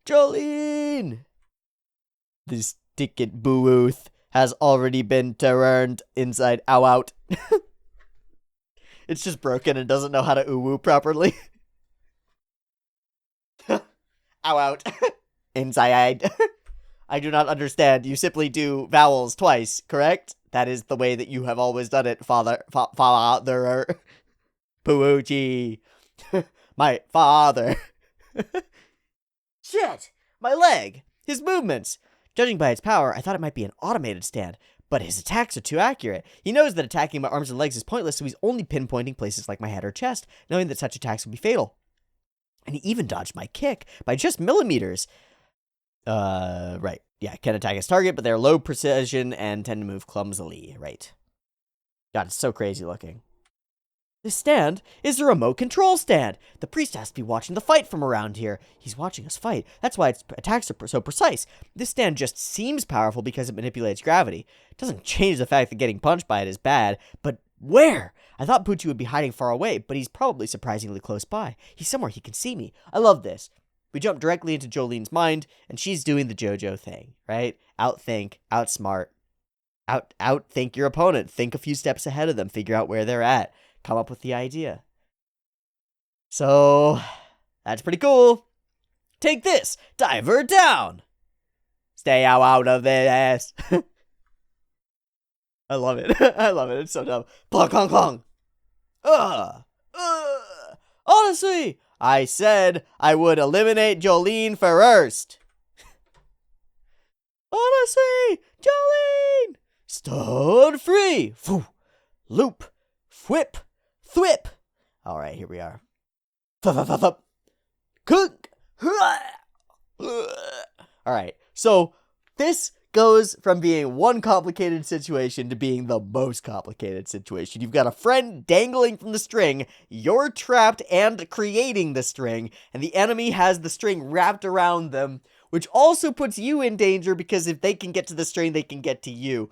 Jolene! The stick-it boo-ooth has already been turned inside out. It's just broken and doesn't know how to oo-woo properly. Out. Inside. I do not understand. You simply do vowels twice, correct? That is the way that you have always done it, father. Poochie. My father. Shit! My leg! His movements! Judging by its power, I thought it might be an automated stand, but his attacks are too accurate. He knows that attacking my arms and legs is pointless, so he's only pinpointing places like my head or chest, knowing that such attacks would be fatal. And he even dodged my kick by just millimeters. Right. Yeah, can attack his target, but they're low precision and tend to move clumsily. Right. God, it's so crazy looking. This stand is a remote control stand. The priest has to be watching the fight from around here. He's watching us fight. That's why its attacks are so precise. This stand just seems powerful because it manipulates gravity. It doesn't change the fact that getting punched by it is bad, but where? I thought Poochie would be hiding far away, but he's probably surprisingly close by. He's somewhere he can see me. I love this. We jump directly into Jolene's mind, and she's doing the JoJo thing, right? Outthink, outsmart, outthink your opponent. Think a few steps ahead of them. Figure out where they're at. Come up with the idea. So, that's pretty cool. Take this. Dive her down. Stay out of this. I love it. I love it. It's so dumb. Plong, clong, clong. Honestly, I said I would eliminate Jolene first. Honestly, Jolene. Stone free. Foo. Loop. Whip. Thwip. All right, here we are. Cook. All right, so this goes from being one complicated situation to being the most complicated situation. You've got a friend dangling from the string, you're trapped and creating the string, and the enemy has the string wrapped around them, which also puts you in danger because if they can get to the string, they can get to you.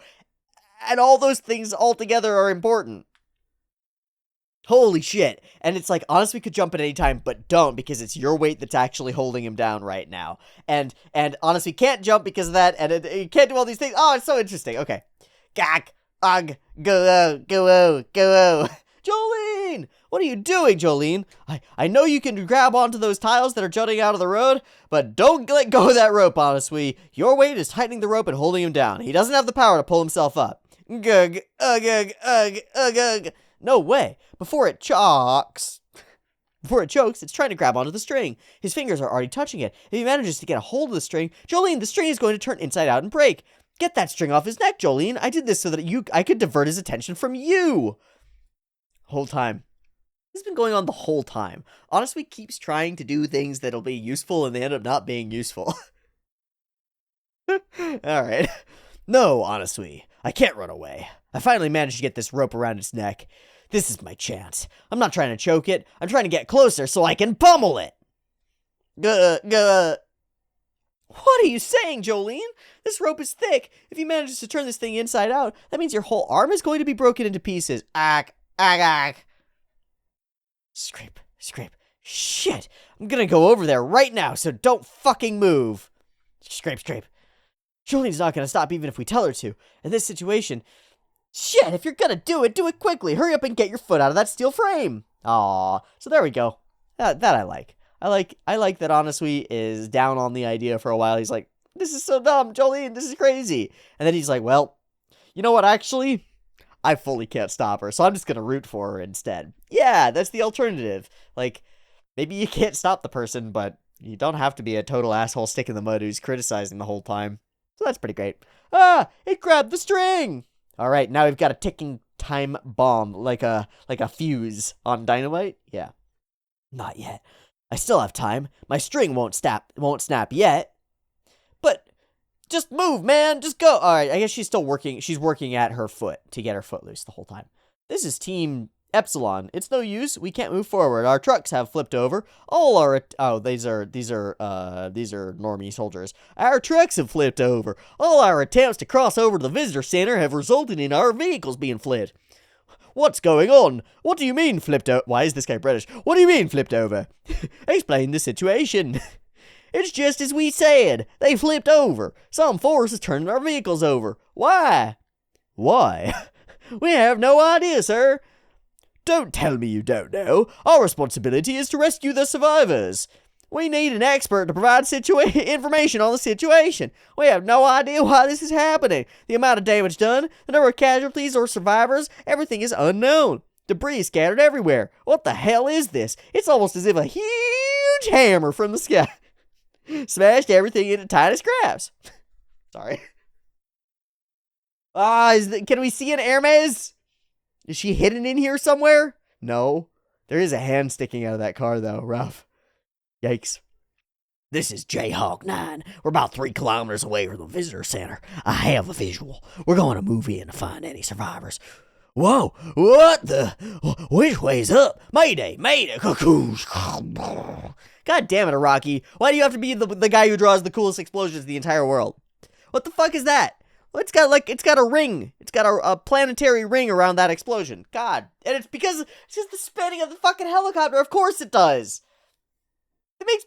And all those things all together are important. Holy shit. And it's like, honestly, we could jump at any time, but don't, because it's your weight that's actually holding him down right now. And honestly, can't jump because of that, and you can't do all these things. Oh, it's so interesting. Okay. Gak, ugh, go. Jolene! What are you doing, Jolene? I know you can grab onto those tiles that are jutting out of the road, but don't let go of that rope, honestly. Your weight is tightening the rope and holding him down. He doesn't have the power to pull himself up. Gug, ugh. No way. Before it chokes, it's trying to grab onto the string. His fingers are already touching it. If he manages to get a hold of the string, Jolene, the string is going to turn inside out and break. Get that string off his neck, Jolene. I did this so that I could divert his attention from you. Whole time. This has been going on the whole time. Honestly, keeps trying to do things that'll be useful and they end up not being useful. Alright. No, honestly, I can't run away. I finally managed to get this rope around its neck. This is my chance. I'm not trying to choke it. I'm trying to get closer so I can pummel it. What are you saying, Jolene? This rope is thick. If he manages to turn this thing inside out, that means your whole arm is going to be broken into pieces. Scrape, scrape. Shit! I'm gonna go over there right now, so don't fucking move. Scrape, scrape. Jolene's not gonna stop even if we tell her to. In this situation, shit, if you're gonna do it quickly. Hurry up and get your foot out of that steel frame. Aw, so there we go. That I like. I like that Honestly is down on the idea for a while. He's like, this is so dumb, Jolene, this is crazy. And then he's like, well, you know what, actually, I fully can't stop her, so I'm just gonna root for her instead. Yeah, that's the alternative. Like, maybe you can't stop the person, but you don't have to be a total asshole stick in the mud who's criticizing the whole time. So that's pretty great. Ah, it grabbed the string! Alright, now we've got a ticking time bomb, like a fuse on dynamite. Yeah. Not yet. I still have time. My string won't snap yet. But just move, man. Just go. All right, I guess she's still working. She's working at her foot to get her foot loose the whole time. This is Team Epsilon. It's no use. We can't move forward. Our trucks have flipped over. All our these are normie soldiers. Our trucks have flipped over. All our attempts to cross over to the visitor center have resulted in our vehicles being flipped. What's going on? What do you mean flipped over? Why is this guy British? What do you mean flipped over? Explain the situation. It's just as we said. They flipped over. Some force is turning our vehicles over. Why? Why? We have no idea, sir. Don't tell me you don't know. Our responsibility is to rescue the survivors. We need an expert to provide information on the situation. We have no idea why this is happening. The amount of damage done, the number of casualties or survivors, everything is unknown. Debris scattered everywhere. What the hell is this? It's almost as if a huge hammer from the sky smashed everything into tiny scraps. Sorry. Can we see an Hermes? Is she hidden in here somewhere? No. There is a hand sticking out of that car, though. Rough. Yikes. This is Jayhawk 9. We're about 3 kilometers away from the visitor center. I have a visual. We're going to move in to find any survivors. Whoa, what the? Which way's up? Mayday, mayday. God damn it, Rocky. Why do you have to be the guy who draws the coolest explosions in the entire world? What the fuck is that? It's got a ring. It's got a planetary ring around that explosion. God. And it's because it's just the spinning of the fucking helicopter. Of course it does. That makes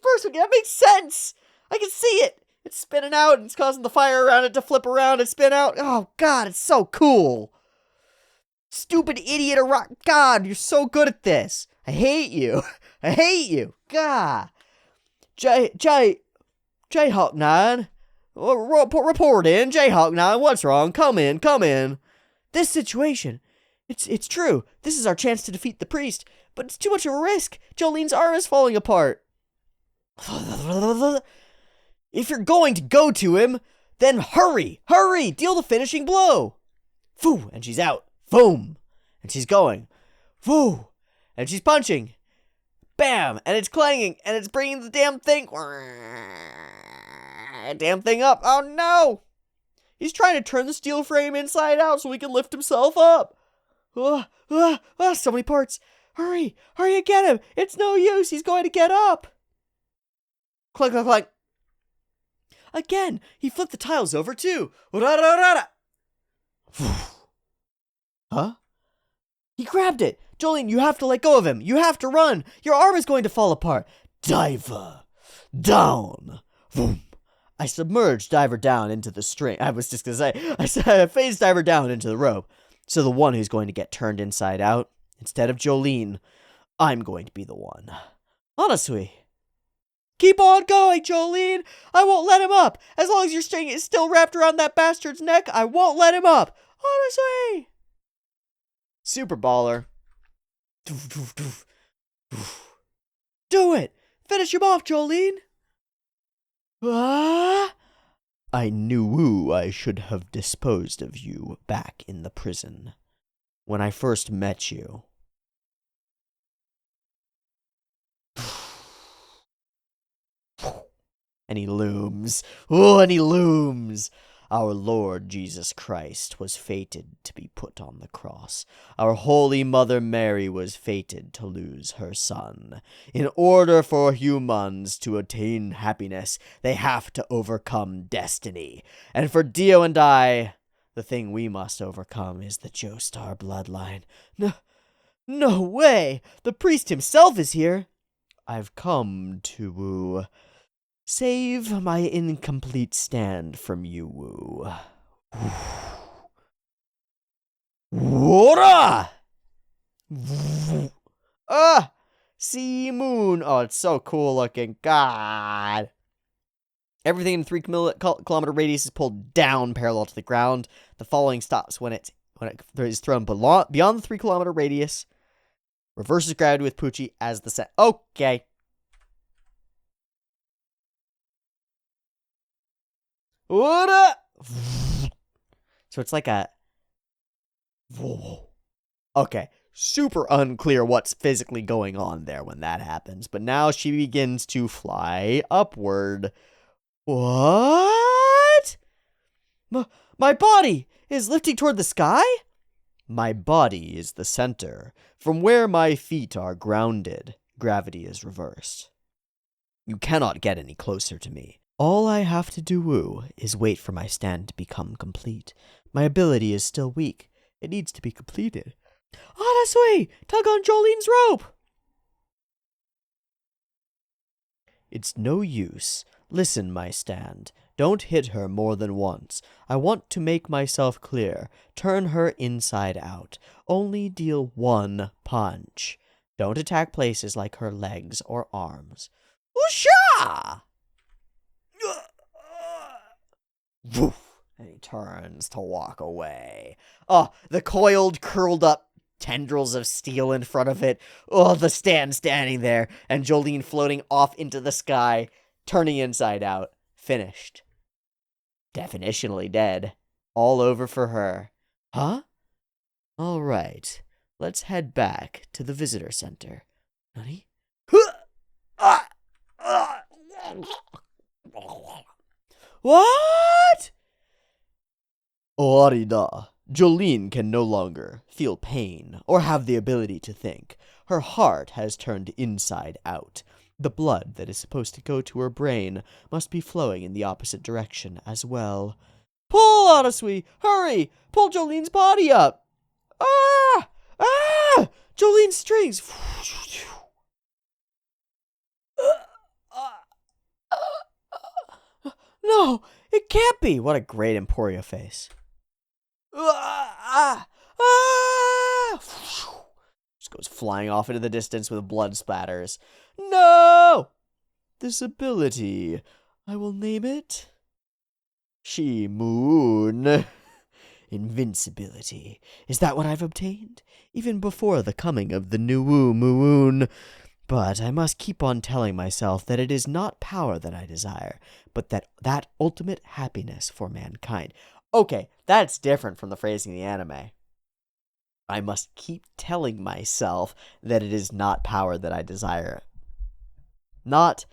sense. I can see it. It's spinning out and it's causing the fire around it to flip around and spin out. Oh, God, it's so cool. Stupid idiot God, you're so good at this. I hate you. I hate you. God. Jayhawk 9. Report in. Jayhawk 9, what's wrong? Come in. This situation. It's true. This is our chance to defeat the priest. But it's too much of a risk. Jolene's arm is falling apart. If you're going to go to him, then hurry, deal the finishing blow. Foo, and she's out. Boom, and she's going. Foo, and she's punching. Bam, and it's clanging, and it's bringing the damn thing up. Oh no, he's trying to turn the steel frame inside out so he can lift himself up. So many parts. Hurry and get him. It's no use, he's going to get up. Clunk, clunk, clunk. Again, he flipped the tiles over too. Huh? He grabbed it. Jolene, you have to let go of him. You have to run. Your arm is going to fall apart. Diver. Down. Boom. I submerged Diver down into the string. I was just going to say, I phased Diver down into the rope. So the one who's going to get turned inside out, instead of Jolene, I'm going to be the one. Honestly. Keep on going, Jolene. I won't let him up. As long as your string is still wrapped around that bastard's neck, I won't let him up. Honestly. Super baller. Do it. Finish him off, Jolene. I knew I should have disposed of you back in the prison when I first met you. And he looms. Oh, and he looms. Our Lord Jesus Christ was fated to be put on the cross. Our Holy Mother Mary was fated to lose her son. In order for humans to attain happiness, they have to overcome destiny. And for Dio and I, the thing we must overcome is the Joestar bloodline. No way! The priest himself is here! I've come to save my incomplete stand from you, Woo. Wora! Sea moon. Oh, it's so cool looking. God. Everything in 3-kilometer radius is pulled down parallel to the ground. The following stops when it is thrown beyond the 3-kilometer radius. Reverses gravity with Poochie as the set. Okay. So it's like a... Okay. Super unclear what's physically going on there when that happens. But now she begins to fly upward. What? My body is lifting toward the sky? My body is the center. From where my feet are grounded, gravity is reversed. You cannot get any closer to me. All I have to do, Woo, is wait for my stand to become complete. My ability is still weak. It needs to be completed. Honestly, tug on Jolene's rope! It's no use. Listen, my stand. Don't hit her more than once. I want to make myself clear. Turn her inside out. Only deal one punch. Don't attack places like her legs or arms. Whoosha! Woof! And he turns to walk away. Oh, the coiled, curled up tendrils of steel in front of it. Oh, the stand standing there. And Jolene floating off into the sky, turning inside out. Finished. Definitionally dead. All over for her. Huh? All right. Let's head back to the visitor center. Nani? What? Orida. Jolene can no longer feel pain or have the ability to think. Her heart has turned inside out. The blood that is supposed to go to her brain must be flowing in the opposite direction as well. Pull, Odyssey! Hurry! Pull Jolene's body up! Ah! Ah! Jolene's strings! No, it can't be! What a great Emporia face. Just goes flying off into the distance with blood splatters. No! This ability, I will name it She Moon. Invincibility. Is that what I've obtained? Even before the coming of the new Moon. But I must keep on telling myself that it is not power that I desire, but that ultimate happiness for mankind. Okay, that's different from the phrasing in the anime. I must keep telling myself that it is not power that I desire. It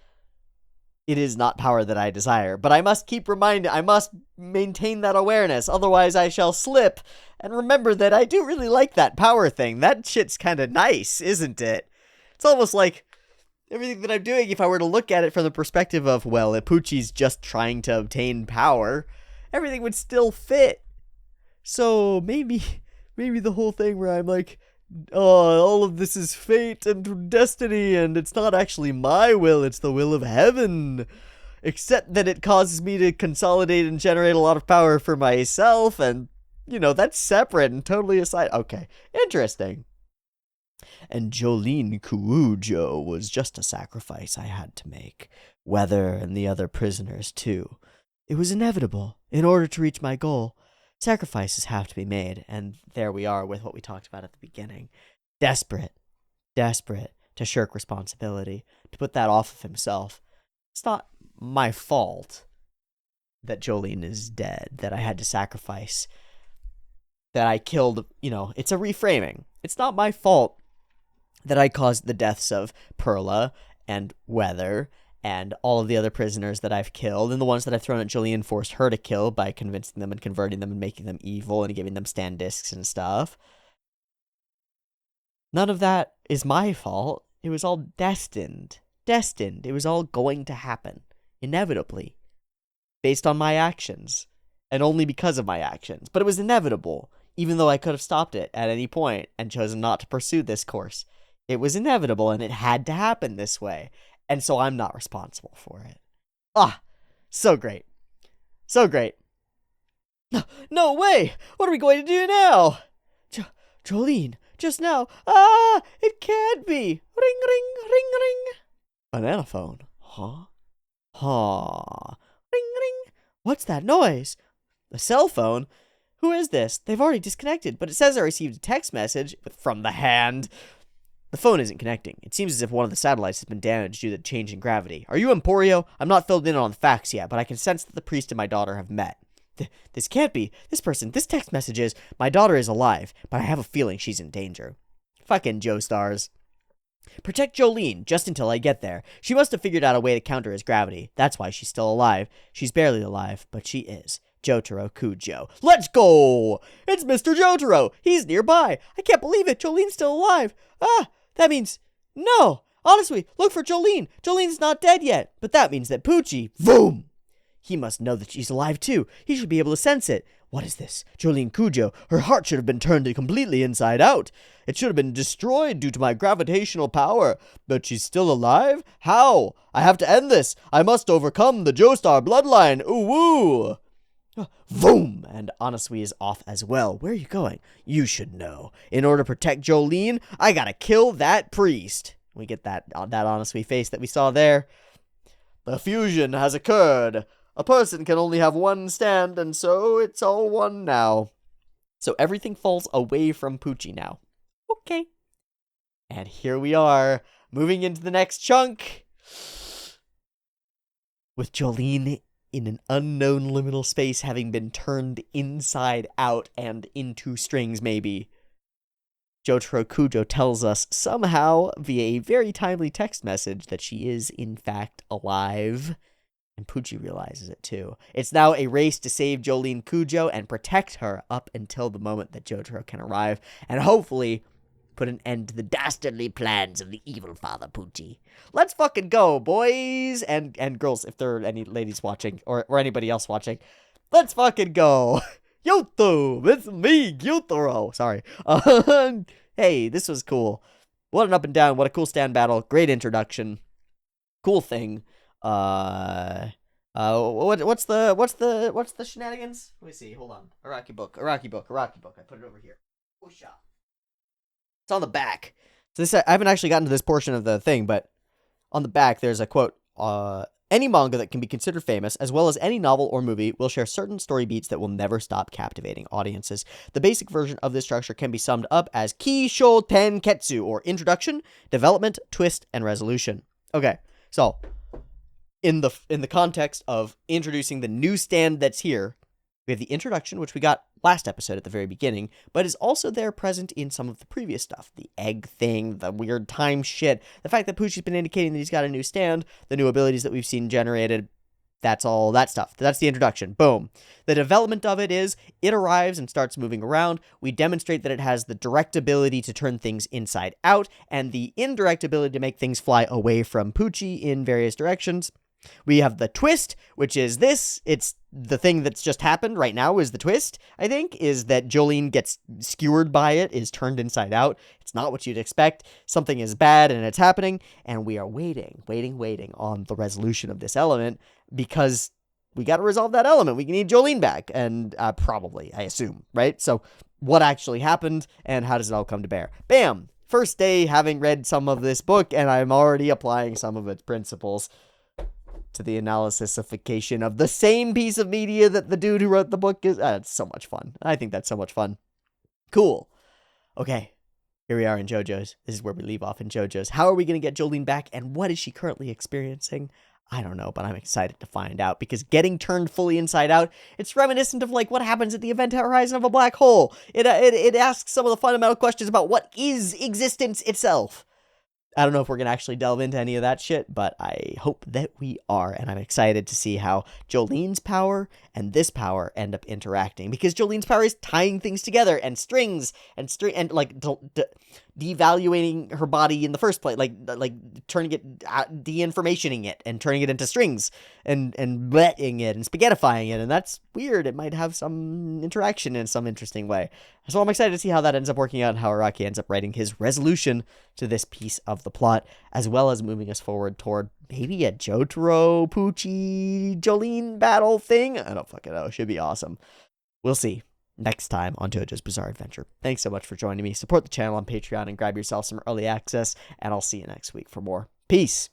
is not power that I desire, but I must I must maintain that awareness, otherwise I shall slip. And remember that I do really like that power thing. That shit's kind of nice, isn't it? It's almost like everything that I'm doing, if I were to look at it from the perspective of, well, Ipuchi's just trying to obtain power, everything would still fit. So maybe the whole thing where I'm like, oh, all of this is fate and destiny, and it's not actually my will, it's the will of heaven. Except that it causes me to consolidate and generate a lot of power for myself, and, that's separate and totally aside. Okay, interesting. And Jolene Kuujo was just a sacrifice I had to make. Weather and the other prisoners, too. It was inevitable. In order to reach my goal, sacrifices have to be made, and there we are with what we talked about at the beginning. Desperate to shirk responsibility, to put that off of himself. It's not my fault that Jolene is dead, that I had to sacrifice, that I killed, it's a reframing. It's not my fault that I caused the deaths of Perla and Weather and all of the other prisoners that I've killed, and the ones that I've thrown at Jolene and forced her to kill by convincing them and converting them and making them evil and giving them stand discs and stuff. None of that is my fault. It was all destined. Destined. It was all going to happen. Inevitably. Based on my actions. And only because of my actions. But it was inevitable. Even though I could have stopped it at any point and chosen not to pursue this course. It was inevitable and it had to happen this way. And so I'm not responsible for it. Ah! So great. So great. No way! What are we going to do now? Jolene, just now. Ah! It can't be! Ring, ring, ring, ring. Banana phone. Huh? Ring, ring. What's that noise? A cell phone? Who is this? They've already disconnected, but it says I received a text message from the hand. The phone isn't connecting. It seems as if one of the satellites has been damaged due to the change in gravity. Are you Emporio? I'm not filled in on the facts yet, but I can sense that the priest and my daughter have met. This can't be. This text message is, my daughter is alive, but I have a feeling she's in danger. Fucking Joe Stars. Protect Jolene, just until I get there. She must have figured out a way to counter his gravity. That's why she's still alive. She's barely alive, but she is. Jotaro Kujo. Let's go! It's Mr. Jotaro! He's nearby! I can't believe it! Jolene's still alive! Ah! That means... No! Honestly, look for Jolene! Jolene's not dead yet! But that means that Poochie... Boom! He must know that she's alive too. He should be able to sense it. What is this? Jolene Kujo. Her heart should have been turned completely inside out. It should have been destroyed due to my gravitational power. But she's still alive? How? I have to end this. I must overcome the Joestar bloodline. Ooh woo! Boom! And Anasui is off as well. Where are you going? You should know. In order to protect Jolene, I gotta kill that priest. We get that Anasui face that we saw there. The fusion has occurred. A person can only have one stand, and so it's all one now. So everything falls away from Poochie now. Okay. And here we are, moving into the next chunk. With Jolene in an unknown liminal space having been turned inside out and into strings, maybe. Jotaro Kujo tells us somehow via a very timely text message that she is, in fact, alive. And Poochie realizes it too. It's now a race to save Jolene Kujo and protect her up until the moment that Jotaro can arrive and hopefully put an end to the dastardly plans of the evil father Poochie. Let's fucking go, boys and girls, if there are any ladies watching or anybody else watching. Let's fucking go. Yoto, it's me, Gyotaro. Sorry. Hey, this was cool. What an up and down. What a cool stand battle. Great introduction. Cool thing. What's the shenanigans? Let me see. Hold on. Iraqi book. I put it over here. Oh, shot. It's on the back. So this, I haven't actually gotten to this portion of the thing, but on the back there's a quote. Any manga that can be considered famous, as well as any novel or movie, will share certain story beats that will never stop captivating audiences. The basic version of this structure can be summed up as Kisho Tenketsu, or introduction, development, twist, and resolution. Okay, so in the context of introducing the new stand that's here, we have the introduction, which we got last episode at the very beginning, but is also there present in some of the previous stuff. The egg thing, the weird time shit, the fact that Poochie's been indicating that he's got a new stand, the new abilities that we've seen generated, that's all that stuff. That's the introduction. Boom. The development of it is, it arrives and starts moving around. We demonstrate that it has the direct ability to turn things inside out, and the indirect ability to make things fly away from Poochie in various directions. We have the twist, which is this. It's the thing that's just happened right now is the twist, I think, is that Jolene gets skewered by it, is turned inside out. It's not what you'd expect. Something is bad and it's happening, and we are waiting on the resolution of this element because we got to resolve that element. We need Jolene back, and probably, I assume, right? So what actually happened, and how does it all come to bear? Bam! First day having read some of this book, and I'm already applying some of its principles to the analysisification of the same piece of media that the dude who wrote the book is. It's so much fun. I think that's so much fun. Cool. Okay, here we are in JoJo's. This is where we leave off in JoJo's. How are we going to get Jolene back, and what is she currently experiencing? I don't know, but I'm excited to find out, because getting turned fully inside out, it's reminiscent of like what happens at the event horizon of a black hole. It asks some of the fundamental questions about what is existence itself. I don't know if we're going to actually delve into any of that shit, but I hope that we are, and I'm excited to see how Jolene's power and this power end up interacting, because Jolene's power is tying things together, and strings, and like, devaluating her body in the first place, like turning it, de-informationing it, and turning it into strings, and letting it, and spaghettifying it, and that's weird. It might have some interaction in some interesting way. So I'm excited to see how that ends up working out, and how Araki ends up writing his resolution to this piece of the plot, as well as moving us forward toward maybe a Jotaro Pucci Jolene battle thing. I don't fucking know. It should be awesome. We'll see next time on JoJo's Bizarre Adventure. Thanks so much for joining me. Support the channel on Patreon and grab yourself some early access, and I'll see you next week for more. Peace.